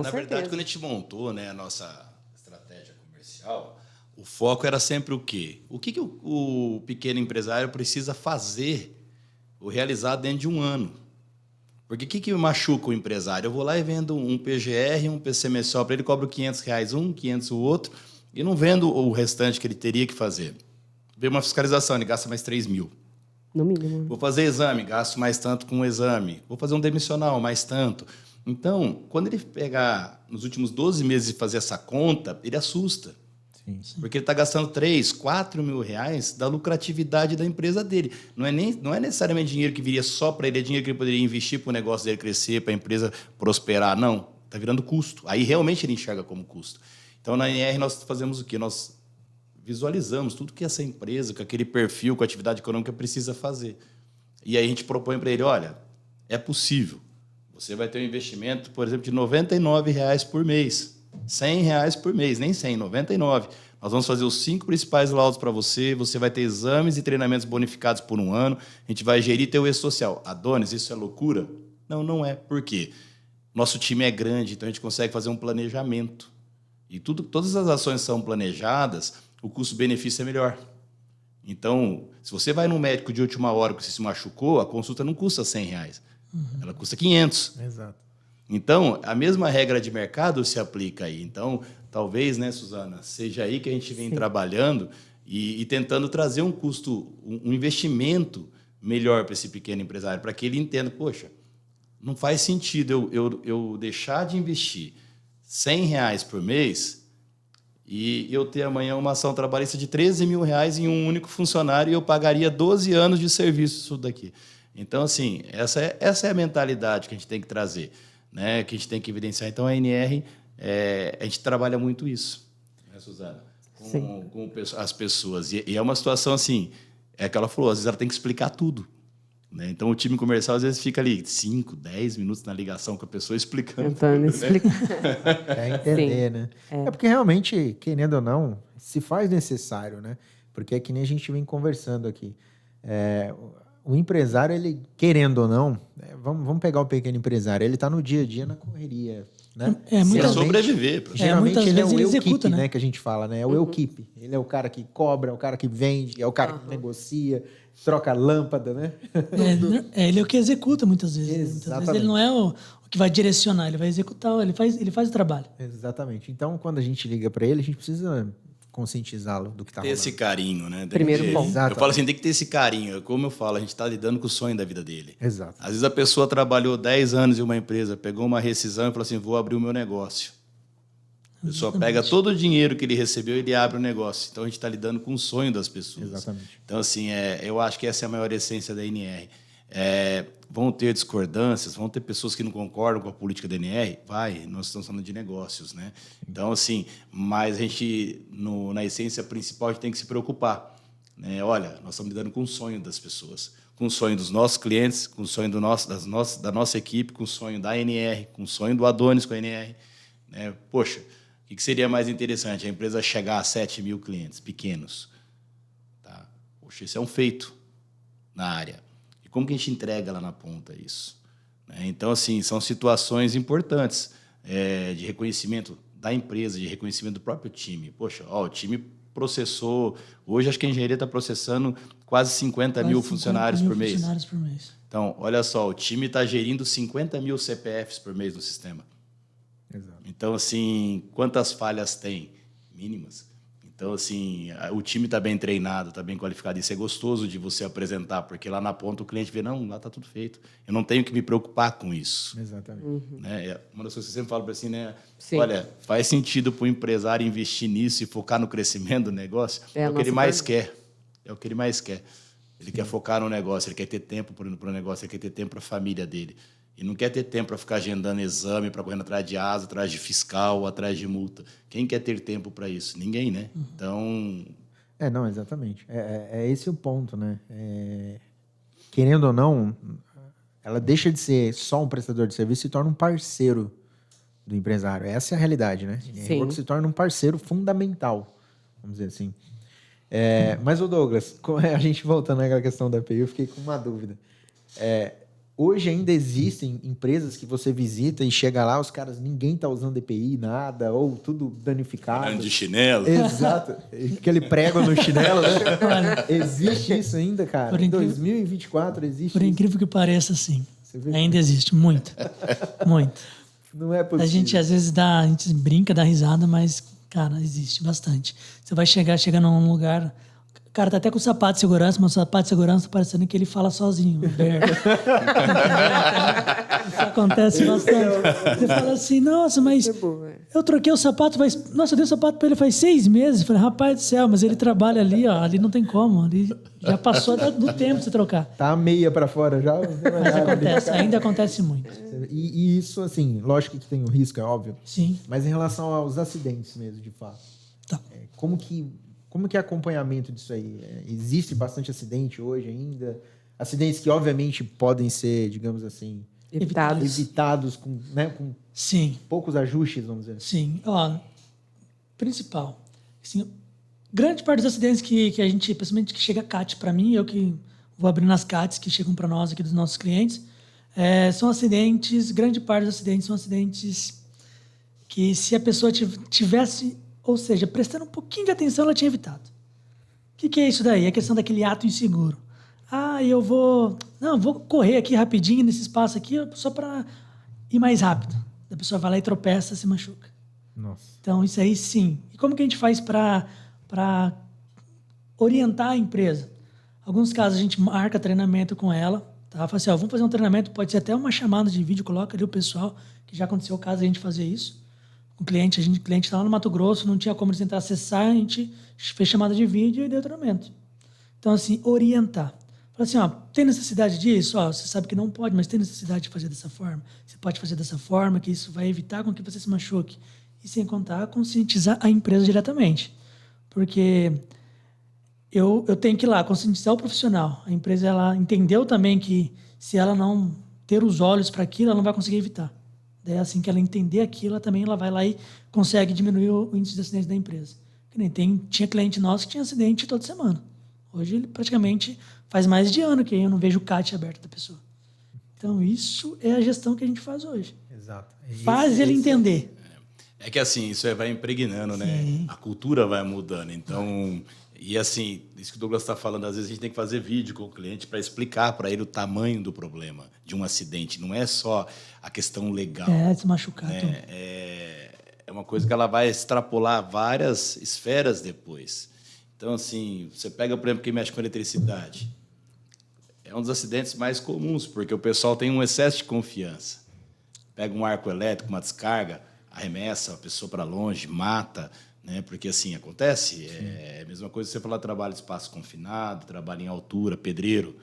Na verdade, quando a gente montou, né, a nossa estratégia comercial, o foco era sempre o quê? O que o pequeno empresário precisa fazer ou realizar dentro de um ano? Porque o que machuca o empresário? Eu vou lá e vendo um PGR, um PCMSO, para ele cobro R$500 um, 500 o outro, e não vendo o restante que ele teria que fazer. Vê uma fiscalização, ele gasta mais 3 mil. No mínimo. Vou fazer exame, gasto mais tanto com o exame. Vou fazer um demissional, mais tanto. Então, quando ele pegar nos últimos 12 meses e fazer essa conta, ele assusta. Sim. Porque ele está gastando 3, 4 mil reais da lucratividade da empresa dele. Não é necessariamente dinheiro que viria só para ele, é dinheiro que ele poderia investir para o negócio dele crescer, para a empresa prosperar. Não, está virando custo. Aí realmente ele enxerga como custo. Então, na NR, nós fazemos o quê? Nós visualizamos tudo que essa empresa, com aquele perfil, com a atividade econômica, precisa fazer. E aí a gente propõe para ele, olha, é possível. Você vai ter um investimento, por exemplo, de R$99 por mês. R$100 por mês, nem 100, 99. Nós vamos fazer os 5 principais laudos para você, você vai ter exames e treinamentos bonificados por um ano, a gente vai gerir teu e-social. Adonis, isso é loucura? Não, não é. Por quê? Nosso time é grande, então a gente consegue fazer um planejamento. E todas as ações são planejadas, o custo-benefício é melhor. Então, se você vai num médico de última hora que você se machucou, a consulta não custa R$100, ela custa 500. Exato. Então, a mesma regra de mercado se aplica aí. Então, talvez, né, Suzana, seja aí que a gente vem trabalhando e tentando trazer um custo, um investimento melhor para esse pequeno empresário, para que ele entenda, poxa, não faz sentido eu deixar de investir R$100 por mês e eu ter amanhã uma ação trabalhista de R$13 mil em um único funcionário e eu pagaria 12 anos de serviço isso daqui. Então, assim, essa é a mentalidade que a gente tem que trazer, né, que a gente tem que evidenciar. Então, a NR, a gente trabalha muito isso, né, Suzana? Com as pessoas. E é uma situação assim, é que ela falou, às vezes ela tem que explicar tudo. Né? Então, o time comercial, às vezes, fica ali 5, 10 minutos na ligação com a pessoa explicando. Tentando explicar. É entender, né? É porque realmente, querendo ou não, se faz necessário, né? Porque é que nem a gente vem conversando aqui. O empresário, ele, querendo ou não, vamos pegar o pequeno empresário, ele está no dia a dia na correria, né? Pra sobreviver. Geralmente muitas ele é vezes o ele eu executa, keep, né? né? Que a gente fala, né? É o eu keep. Ele é o cara que cobra, é o cara que vende, é o cara que negocia, troca lâmpada, né? Ele é o que executa muitas vezes. Né? Muitas vezes Exatamente. ele não é o que vai direcionar, ele vai executar, ele faz o trabalho. Exatamente. Então, quando a gente liga para ele, a gente precisa conscientizá-lo do que está Ter rolando. esse carinho, né? Tem Primeiro que ter. ponto. Exato. Eu falo assim, tem que ter esse carinho. Como eu falo, a gente está lidando com o sonho da vida dele. Exato. Às vezes a pessoa trabalhou 10 anos em uma empresa, pegou uma rescisão e falou assim, vou abrir o meu negócio. A pessoa pega todo o dinheiro que ele recebeu e ele abre o negócio. Então, a gente está lidando com o sonho das pessoas. Exatamente. Então, assim, eu acho que essa é a maior essência da NR. Vão ter discordâncias, vão ter pessoas que não concordam com a política da NR? Nós estamos falando de negócios, né? Então, assim, mas a gente, na essência principal, a gente tem que se preocupar. Né? Olha, nós estamos lidando com o sonho das pessoas, com o sonho dos nossos clientes, com o sonho da nossa equipe, com o sonho da NR, com o sonho do Adonis com a NR. Né? Poxa, o que seria mais interessante? A empresa chegar a 7 mil clientes pequenos. Tá? Poxa, isso é um feito na área. E como que a gente entrega lá na ponta isso? Né? Então, assim, são situações importantes de reconhecimento da empresa, de reconhecimento do próprio time. Poxa, o time processou... Hoje, acho que a engenharia está processando quase 50 mil funcionários por mês. Então, olha só, o time está gerindo 50 mil CPFs por mês no sistema. Exato. Então, assim, quantas falhas tem? Mínimas. Então, assim, o time está bem treinado, está bem qualificado. Isso é gostoso de você apresentar, porque lá na ponta o cliente vê, não, lá está tudo feito. Eu não tenho que me preocupar com isso. Exatamente. Né? Uma das coisas que eu sempre falo para assim, né? Sim. Olha, faz sentido para o empresário investir nisso e focar no crescimento do negócio? É o que ele mais quer. É o que ele mais quer. Ele quer focar no negócio, ele quer ter tempo para o negócio, ele quer ter tempo para a família dele. E não quer ter tempo para ficar agendando exame, para correndo atrás de asa, atrás de fiscal, atrás de multa. Quem quer ter tempo para isso? Ninguém, né? Então... Não, exatamente. É esse o ponto, né? Querendo ou não, ela deixa de ser só um prestador de serviço e se torna um parceiro do empresário. Essa é a realidade, né? Sim. Se torna um parceiro fundamental, vamos dizer assim. Mas, o Douglas, a gente voltando àquela questão da API, eu fiquei com uma dúvida. Hoje ainda existem empresas que você visita e chega lá, os caras, ninguém tá usando EPI, nada, ou tudo danificado. Andando de chinelo. Exato. Aquele prego no chinelo, né? Existe isso ainda, cara? Em 2024 existe Por incrível que pareça, sim. Você vê? Ainda existe, muito. Muito. Não é possível. A gente, às vezes, a gente brinca, dá risada, mas, cara, existe bastante. Você vai chega num lugar... O cara tá até com o sapato de segurança, mas o sapato de segurança tá parecendo que ele fala sozinho. Isso acontece bastante. Você fala assim, nossa, mas eu troquei o sapato, nossa, eu dei o sapato pra ele faz 6 meses. Eu falei, rapaz do céu, mas ele trabalha ali, ó, ali não tem como. Ali já passou do tempo de você trocar. Tá a meia pra fora já. Mas acontece, ainda acontece muito. E isso, assim, lógico que tem o risco, é óbvio. Sim. Mas em relação aos acidentes mesmo, de fato. Tá. Como que é acompanhamento disso aí? Existe bastante acidente hoje ainda? Acidentes que, obviamente, podem ser, digamos assim... Evitados com Sim. poucos ajustes, vamos dizer. Sim. Ó, principal. Assim, grande parte dos acidentes que a gente, principalmente que chega a CAT para mim, eu que vou abrir nas CATs que chegam para nós aqui dos nossos clientes, são acidentes, grande parte dos acidentes são acidentes que se a pessoa tivesse... Ou seja, prestando um pouquinho de atenção, ela tinha evitado. O que é isso daí? É a questão daquele ato inseguro. Eu vou correr aqui rapidinho nesse espaço aqui só para ir mais rápido. A pessoa vai lá e tropeça, se machuca. Nossa. Então, isso aí sim. E como que a gente faz para orientar a empresa? Alguns casos a gente marca treinamento com ela. Tá? Fala assim, vamos fazer um treinamento, pode ser até uma chamada de vídeo, coloca ali o pessoal, que já aconteceu o caso de a gente fazer isso. O cliente está lá no Mato Grosso, não tinha como eles tentar acessar, a gente fez chamada de vídeo e deu treinamento. Então, assim, orientar. Fala assim, tem necessidade disso? Você sabe que não pode, mas tem necessidade de fazer dessa forma. Você pode fazer dessa forma, que isso vai evitar com que você se machuque. E sem contar, conscientizar a empresa diretamente. Porque eu tenho que ir lá conscientizar o profissional. A empresa ela entendeu também que se ela não ter os olhos para aquilo, ela não vai conseguir evitar. Daí, assim que ela entender aquilo, ela vai lá e consegue diminuir o índice de acidente da empresa. Que nem tinha cliente nosso que tinha acidente toda semana. Hoje ele praticamente faz mais de ano que eu não vejo o CAT aberto da pessoa. Então isso é a gestão que a gente faz hoje. Exato. Faz ele entender. É que assim, isso aí vai impregnando, né? Sim. A cultura vai mudando. Então, e assim, isso que o Douglas está falando, às vezes a gente tem que fazer vídeo com o cliente para explicar para ele o tamanho do problema de um acidente. Não é só a questão legal. Se machucar. Tudo. É uma coisa que ela vai extrapolar várias esferas depois. Então, assim, você pega, por exemplo, quem mexe com eletricidade. É um dos acidentes mais comuns, porque o pessoal tem um excesso de confiança. Pega um arco elétrico, uma descarga, arremessa a pessoa para longe, mata, né? Porque assim acontece. É a mesma coisa que você falar trabalho em espaço confinado, trabalho em altura, pedreiro,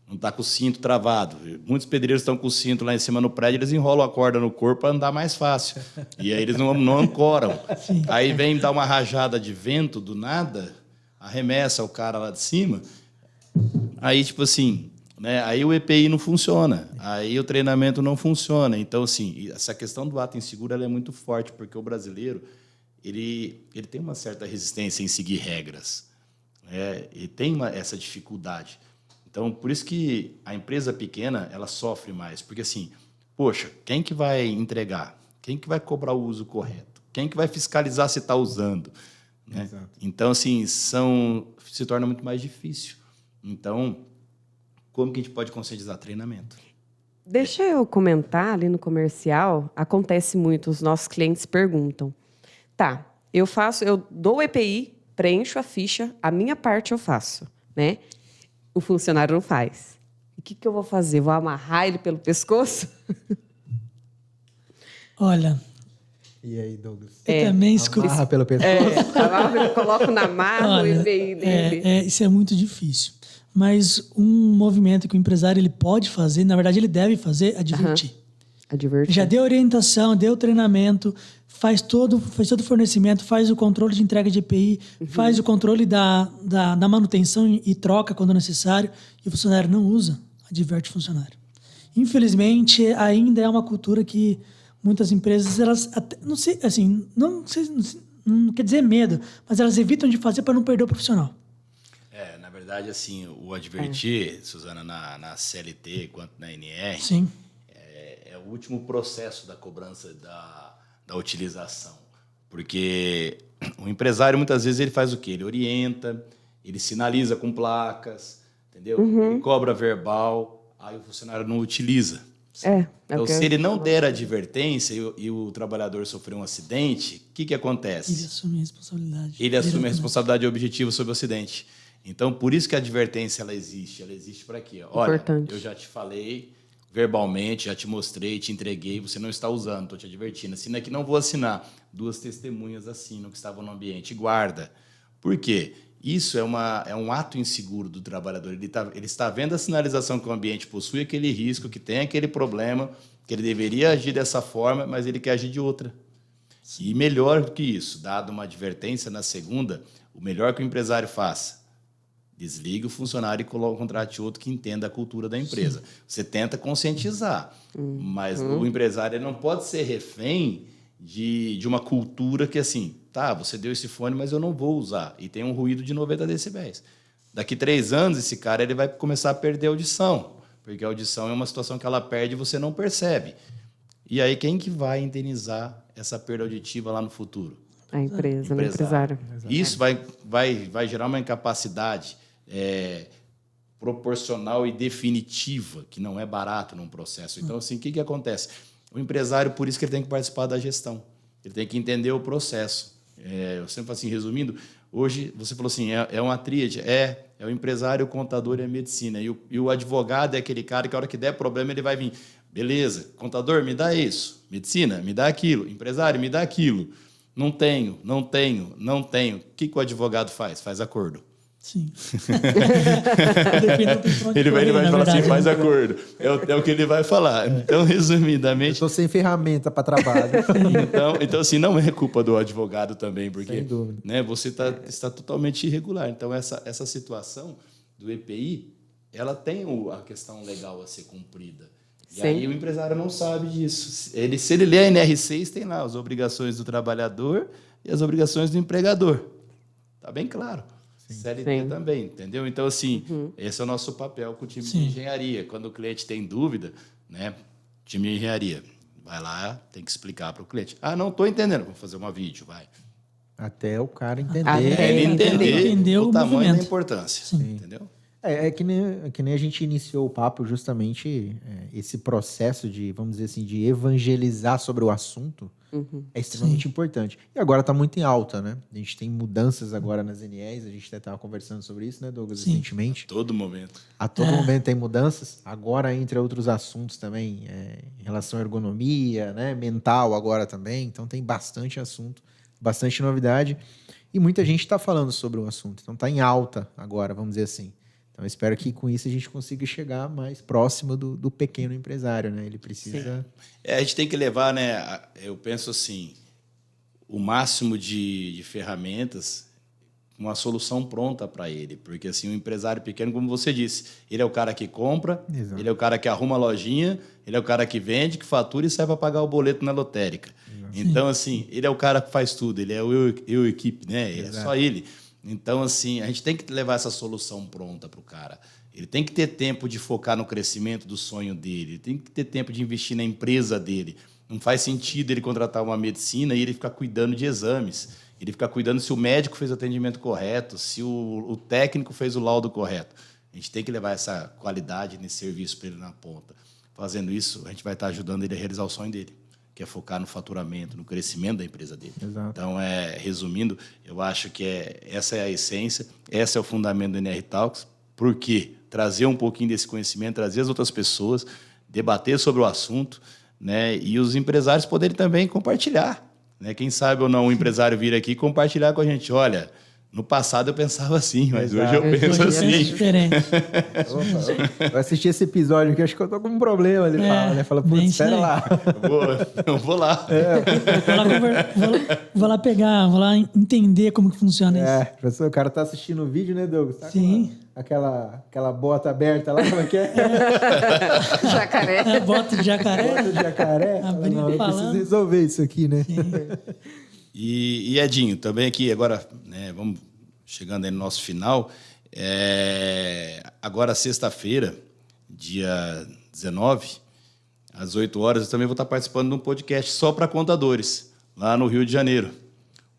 não está com o cinto travado. Muitos pedreiros estão com o cinto lá em cima no prédio, eles enrolam a corda no corpo para andar mais fácil. E aí eles não ancoram. Sim. Aí vem dar uma rajada de vento do nada, arremessa o cara lá de cima. Aí, tipo assim, né? Aí o EPI não funciona, aí o treinamento não funciona. Então, assim, essa questão do ato inseguro ela é muito forte, porque o brasileiro ele tem uma certa resistência em seguir regras. Ele tem essa dificuldade. Então, por isso que a empresa pequena ela sofre mais. Porque, assim, poxa, quem que vai entregar? Quem que vai cobrar o uso correto? Quem que vai fiscalizar se está usando? Né? Exato. Então, assim, se torna muito mais difícil. Então, como que a gente pode conscientizar? Treinamento. Deixa eu comentar ali no comercial, acontece muito, os nossos clientes perguntam, tá, eu dou o EPI, preencho a ficha, a minha parte eu faço, né? O funcionário não faz. O que eu vou fazer? Vou amarrar ele pelo pescoço? Olha, E aí, Douglas? eu também escuto. Amarra pelo pescoço. Eu coloco na marra o EPI dele. Isso é muito difícil. Mas um movimento que o empresário ele pode fazer, na verdade ele deve fazer, é advertir. Advertir. Já deu orientação, deu treinamento, faz todo o fornecimento, faz o controle de entrega de EPI, faz o controle da manutenção e troca quando necessário, e o funcionário não usa, adverte o funcionário. Infelizmente, ainda é uma cultura que muitas empresas, elas até, não quer dizer medo, mas elas evitam de fazer para não perder o profissional. Na verdade, assim, o advertir, Suzana, na CLT quanto na NR, Sim. É o último processo da cobrança da utilização. Porque o empresário, muitas vezes, ele faz o quê? Ele orienta, ele sinaliza com placas, entendeu? Ele cobra verbal, aí o funcionário não utiliza. Então, se ele não der advertência e o trabalhador sofrer um acidente, o que acontece? Ele assume a responsabilidade. Ele assume a responsabilidade objetiva sobre o acidente. Então, por isso que a advertência ela existe. Ela existe para quê? Olha, Importante. eu já te falei verbalmente, já te mostrei, te entreguei, você não está usando, estou te advertindo. Assina aqui, não vou assinar. 2 testemunhas assinam que estavam no ambiente. Guarda. Por quê? Isso é um ato inseguro do trabalhador. Ele está vendo a sinalização que o ambiente possui aquele risco, que tem aquele problema, que ele deveria agir dessa forma, mas ele quer agir de outra. E melhor do que isso, dado uma advertência na segunda, o melhor que o empresário faça, desligue o funcionário e contrate outro que entenda a cultura da empresa. Sim. Você tenta conscientizar, mas o empresário ele não pode ser refém de uma cultura que, assim, tá, você deu esse fone, mas eu não vou usar. E tem um ruído de 90 decibéis. Daqui 3 anos, esse cara ele vai começar a perder a audição, porque a audição é uma situação que ela perde e você não percebe. E aí, quem que vai indenizar essa perda auditiva lá no futuro? A empresa, o empresário. Isso vai gerar uma incapacidade proporcional e definitiva, que não é barato num processo. Então, assim, o que acontece? O empresário, por isso que ele tem que participar da gestão. Ele tem que entender o processo. Eu sempre falo assim, resumindo, hoje você falou assim, é uma tríade, é o empresário, o contador e a medicina. E o advogado é aquele cara que a hora que der problema ele vai vir, beleza, contador, me dá isso, medicina, me dá aquilo, empresário, me dá aquilo. Não tenho. O que o advogado faz? Faz acordo. Sim. Depende do tempo onde Ele vai correr, na falar assim, verdade, faz né? acordo. É o que ele vai falar. Então, Eu resumidamente, tô sem ferramenta para trabalho. então, assim, não é culpa do advogado também, porque Sem dúvida. né, você está totalmente irregular. Então, essa situação do EPI, ela tem a questão legal a ser cumprida. E Sim. aí o empresário não sabe disso. Se ele lê a NR6, tem lá as obrigações do trabalhador e as obrigações do empregador. Está bem claro. CLT Sim. também, entendeu? Então, assim, esse é o nosso papel com o time de engenharia. Quando o cliente tem dúvida, né, time de engenharia, vai lá, tem que explicar para o cliente. Ah, não estou entendendo, vou fazer uma vídeo, vai. Até o cara entender. Até Ele entender entender o o tamanho movimento. da importância, entendeu? É que nem a gente iniciou o papo justamente esse processo de, vamos dizer assim, de evangelizar sobre o assunto é extremamente importante. E agora está muito em alta, né? A gente tem mudanças agora nas NEs, a gente até estava conversando sobre isso, né, Douglas, Sim. recentemente. Todo momento. A todo momento tem mudanças. Agora, entre outros assuntos também, em relação à ergonomia, né, mental agora também. Então tem bastante assunto, bastante novidade. E muita gente está falando sobre o assunto. Então está em alta agora, vamos dizer assim. Então, eu espero que com isso a gente consiga chegar mais próximo do pequeno empresário, né? Ele precisa... A gente tem que levar, né? Eu penso assim, o máximo de ferramentas, uma solução pronta para ele. Porque assim, o empresário pequeno, como você disse, ele é o cara que compra, Exato. ele é o cara que arruma a lojinha, ele é o cara que vende, que fatura e sai para pagar o boleto na lotérica. Então, assim, ele é o cara que faz tudo, ele é eu equipe, né? É só ele. Então, assim, a gente tem que levar essa solução pronta para o cara. Ele tem que ter tempo de focar no crescimento do sonho dele, ele tem que ter tempo de investir na empresa dele. Não faz sentido ele contratar uma medicina e ele ficar cuidando de exames, ele ficar cuidando se o médico fez o atendimento correto, se o técnico fez o laudo correto. A gente tem que levar essa qualidade nesse serviço para ele na ponta. Fazendo isso, a gente vai estar ajudando ele a realizar o sonho dele, que é focar no faturamento, no crescimento da empresa dele. Exato. Então, resumindo, eu acho que essa é a essência, esse é o fundamento do NR Talks, porque trazer um pouquinho desse conhecimento, trazer as outras pessoas, debater sobre o assunto, né, e os empresários poderem também compartilhar. Né? Quem sabe ou não, um empresário vir aqui e compartilhar com a gente, olha, no passado eu pensava assim, mas hoje eu penso Hoje eu assim. penso diferente. Opa, eu assisti esse episódio aqui, acho que eu tô com um problema, ele fala, né? Fala, bem putz, isso espera aí. lá. Eu vou lá. Vou lá pegar, vou lá entender como que funciona isso. Professor, o cara tá assistindo o vídeo, né, Douglas? Tá Sim. com aquela bota aberta lá, como é que é? Jacaré. Bota de jacaré. Bota de jacaré. Fala, Abrindo, não, eu preciso falando. resolver isso aqui, né? E Edinho, também aqui, agora, né, vamos chegando aí no nosso final. Agora, sexta-feira, dia 19, às 8 horas, eu também vou estar participando de um podcast só para contadores, lá no Rio de Janeiro.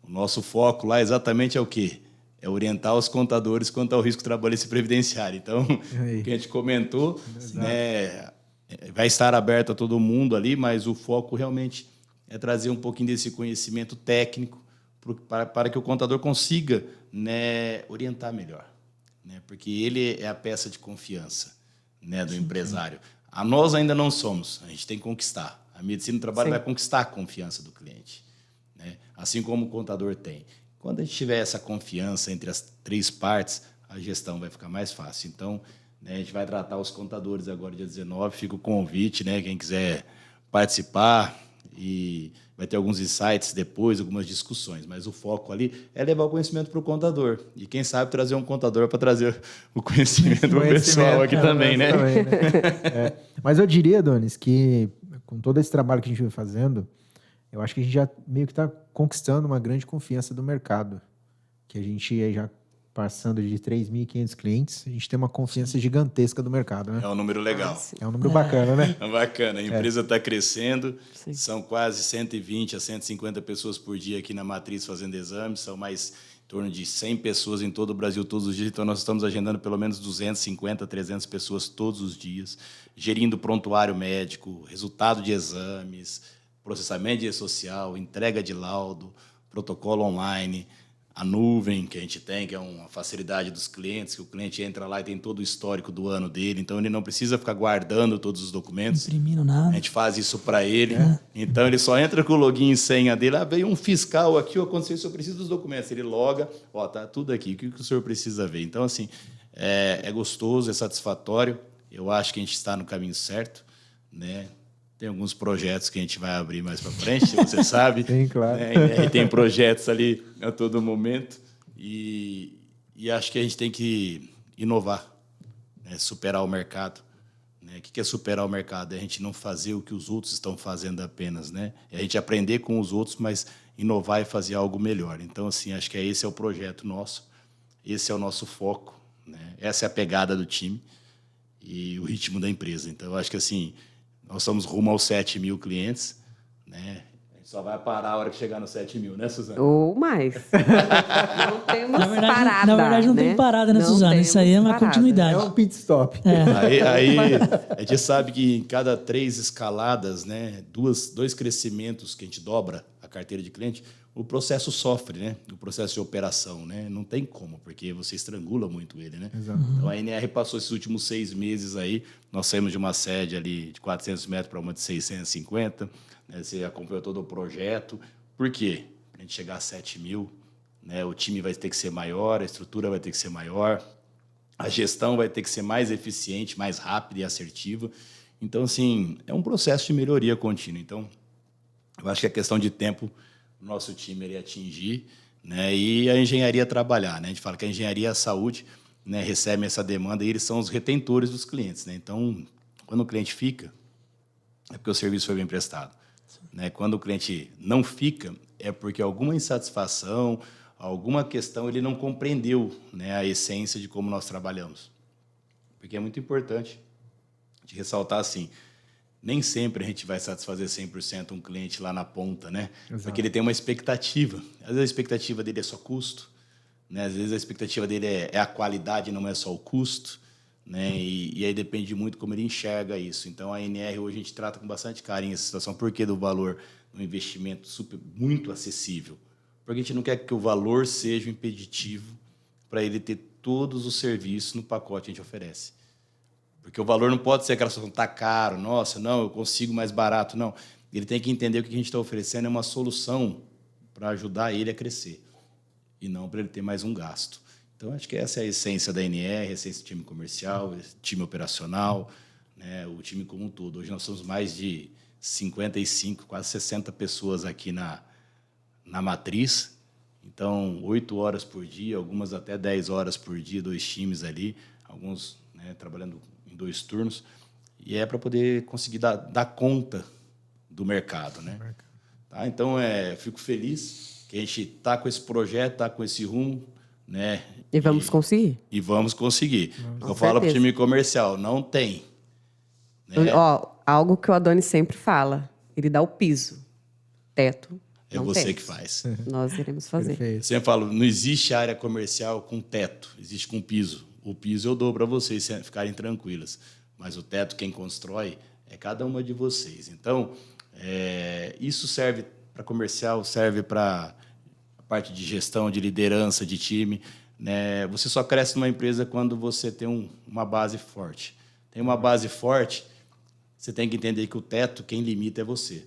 O nosso foco lá exatamente é o quê? É orientar os contadores quanto ao risco trabalhista e previdenciário. Então, o que a gente comentou, né, vai estar aberto a todo mundo ali, mas o foco realmente é trazer um pouquinho desse conhecimento técnico para que o contador consiga, né, orientar melhor. Né, porque ele é a peça de confiança, né, do empresário. Nós ainda não somos, a gente tem que conquistar. A medicina do trabalho vai conquistar a confiança do cliente, né, assim como o contador tem. Quando a gente tiver essa confiança entre as três partes, a gestão vai ficar mais fácil. Então, né, a gente vai tratar os contadores agora, dia 19. Fica o convite, né, quem quiser participar, e vai ter alguns insights depois, algumas discussões. Mas o foco ali é levar o conhecimento para o contador. E quem sabe trazer um contador para trazer o conhecimento para o pessoal aqui também, né? Mas eu diria, Donis, que com todo esse trabalho que a gente vem fazendo, eu acho que a gente já meio que está conquistando uma grande confiança do mercado. Que a gente já passando de 3.500 clientes, a gente tem uma confiança gigantesca do mercado, né? É um número legal. É um número bacana, né? É bacana. A empresa está crescendo. Sim. São quase 120 a 150 pessoas por dia aqui na matriz fazendo exames. São mais em torno de 100 pessoas em todo o Brasil todos os dias. Então, nós estamos agendando pelo menos 250, 300 pessoas todos os dias, gerindo prontuário médico, resultado de exames, processamento de social, entrega de laudo, protocolo online, a nuvem que a gente tem, que é uma facilidade dos clientes, que o cliente entra lá e tem todo o histórico do ano dele, então ele não precisa ficar guardando todos os documentos. Imprimindo nada. A gente faz isso para ele. Então ele só entra com o login e senha dele. Veio um fiscal aqui, aconteceu isso, eu preciso dos documentos. Ele loga, tá tudo aqui, o que o senhor precisa ver? Então, assim, é gostoso, é satisfatório. Eu acho que a gente está no caminho certo, né? Tem alguns projetos que a gente vai abrir mais para frente, você sabe. Sim, claro. Né? Tem projetos ali a todo momento. E acho que a gente tem que inovar, né? Superar o mercado. Né? O que é superar o mercado? É a gente não fazer o que os outros estão fazendo apenas. Né? É a gente aprender com os outros, mas inovar e fazer algo melhor. Então, assim, acho que esse é o projeto nosso. Esse é o nosso foco. Né? Essa é a pegada do time e o ritmo da empresa. Então, eu acho que, assim, nós estamos rumo aos 7 mil clientes, né? A gente só vai parar a hora que chegar nos 7 mil, né, Suzana? Ou mais. Não temos parada. Na verdade, não né? tem parada, né, Não Suzana? Isso aí é uma temos parada. continuidade. É um pit stop. Aí a gente sabe que em cada 3 escaladas, né, dois crescimentos que a gente dobra a carteira de cliente, o processo sofre, né? O processo de operação, né? Não tem como, porque você estrangula muito ele, né? Exato. Então a NR passou esses últimos 6 meses aí, nós saímos de uma sede ali de 400 metros para uma de 650, né? Você acompanhou todo o projeto. Por quê? Para a gente chegar a 7 mil, né? O time vai ter que ser maior, a estrutura vai ter que ser maior, a gestão vai ter que ser mais eficiente, mais rápida e assertiva. Então, assim, é um processo de melhoria contínua. Então, eu acho que é questão de tempo o nosso time iria atingir, né? E a engenharia trabalhar. Né? A gente fala que a engenharia e a saúde, né, recebem essa demanda e eles são os retentores dos clientes. Né? Então, quando o cliente fica, é porque o serviço foi bem prestado. Né? Quando o cliente não fica, é porque alguma insatisfação, alguma questão, ele não compreendeu, né, a essência de como nós trabalhamos. Porque é muito importante de ressaltar assim, nem sempre a gente vai satisfazer 100% um cliente lá na ponta, né? Exato. Porque ele tem uma expectativa. Às vezes a expectativa dele é só custo, né? Às vezes a expectativa dele é a qualidade, não é só o custo, né? E aí depende muito como ele enxerga isso. Então a NR hoje a gente trata com bastante carinho essa situação, porque do valor do investimento muito acessível. Porque a gente não quer que o valor seja um impeditivo para ele ter todos os serviços no pacote que a gente oferece. Porque o valor não pode ser aquela situação, está caro, nossa, não, eu consigo mais barato, não. Ele tem que entender que o que a gente está oferecendo é uma solução para ajudar ele a crescer e não para ele ter mais um gasto. Então, acho que essa é a essência da NR, a essência do time comercial, time operacional, né, o time como um todo. Hoje nós somos mais de 55, quase 60 pessoas aqui na matriz. Então, 8 horas por dia, algumas até 10 horas por dia, 2 times ali, alguns, né, trabalhando em 2 turnos, e é para poder conseguir dar conta do mercado, né? Tá? Então, fico feliz que a gente está com esse projeto, está com esse rumo, né? E vamos conseguir. E vamos conseguir. Com Eu falo para o certeza. time comercial, não tem. Né? Ó, algo que o Adonis sempre fala, ele dá o piso. Teto. É não você temos. que faz. Nós iremos fazer. Eu Perfeito. sempre falo, não existe área comercial com teto, existe com piso. O piso eu dou para vocês ficarem tranquilas, mas o teto quem constrói é cada uma de vocês. Então, isso serve para comercial, serve para a parte de gestão, de liderança, de time. Né? Você só cresce numa empresa quando você tem uma base forte. Tem uma base forte, você tem que entender que o teto, quem limita é você.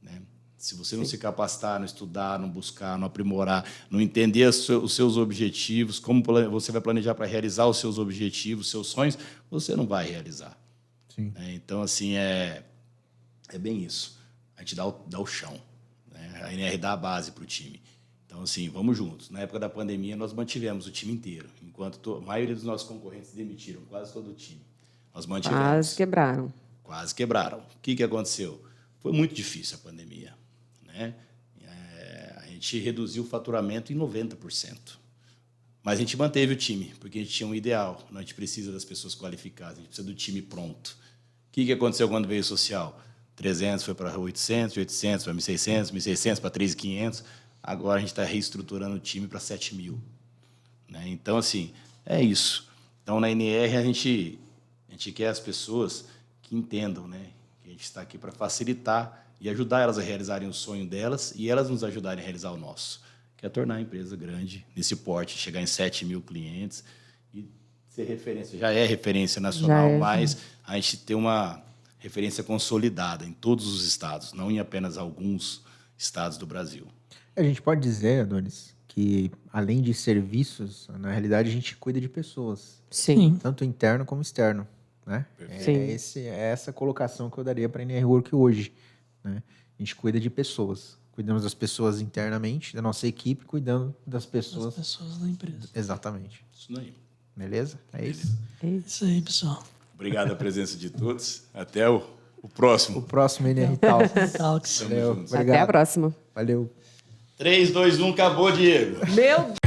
Né? Se você não se capacitar, não estudar, não buscar, não aprimorar, não entender os seus objetivos, como você vai planejar para realizar os seus objetivos, seus sonhos, você não vai realizar. Sim. Então, assim, é bem isso. A gente dá o chão. Né? A NR dá a base para o time. Então, assim, vamos juntos. Na época da pandemia, nós mantivemos o time inteiro, enquanto a maioria dos nossos concorrentes demitiram, quase todo o time. Nós mantivemos. Quase quebraram. Quase quebraram. O que aconteceu? Foi muito difícil a pandemia. Né? A gente reduziu o faturamento em 90%. Mas a gente manteve o time, porque a gente tinha um ideal. A gente precisa das pessoas qualificadas, a gente precisa do time pronto. O que aconteceu quando veio o social? 300 foi para 800, 800 para 1.600, 1.600 para 3.500. Agora a gente está reestruturando o time para 7 mil. Né? Então, assim, é isso. Então, na NR, a gente quer as pessoas que entendam, né? Que a gente está aqui para facilitar e ajudar elas a realizarem o sonho delas e elas nos ajudarem a realizar o nosso. que é tornar a empresa grande nesse porte, chegar em 7 mil clientes e ser referência. Já é referência nacional, mas a gente tem uma referência consolidada em todos os estados, não em apenas alguns estados do Brasil. A gente pode dizer, Adonis, que além de serviços, na realidade a gente cuida de pessoas, Sim. tanto interno como externo, né? Sim. É essa colocação que eu daria para a NR Work hoje, né? A gente cuida de pessoas, cuidamos das pessoas internamente, da nossa equipe, cuidando das As pessoas. pessoas da empresa. Exatamente. Isso aí. Beleza? É isso. Isso aí, pessoal. Obrigado a presença de todos. Até o próximo. O próximo NR Talks. Talks. Tamo Valeu. juntos. Obrigado. Até a próxima. Valeu. 3, 2, 1, acabou, Diego. Meu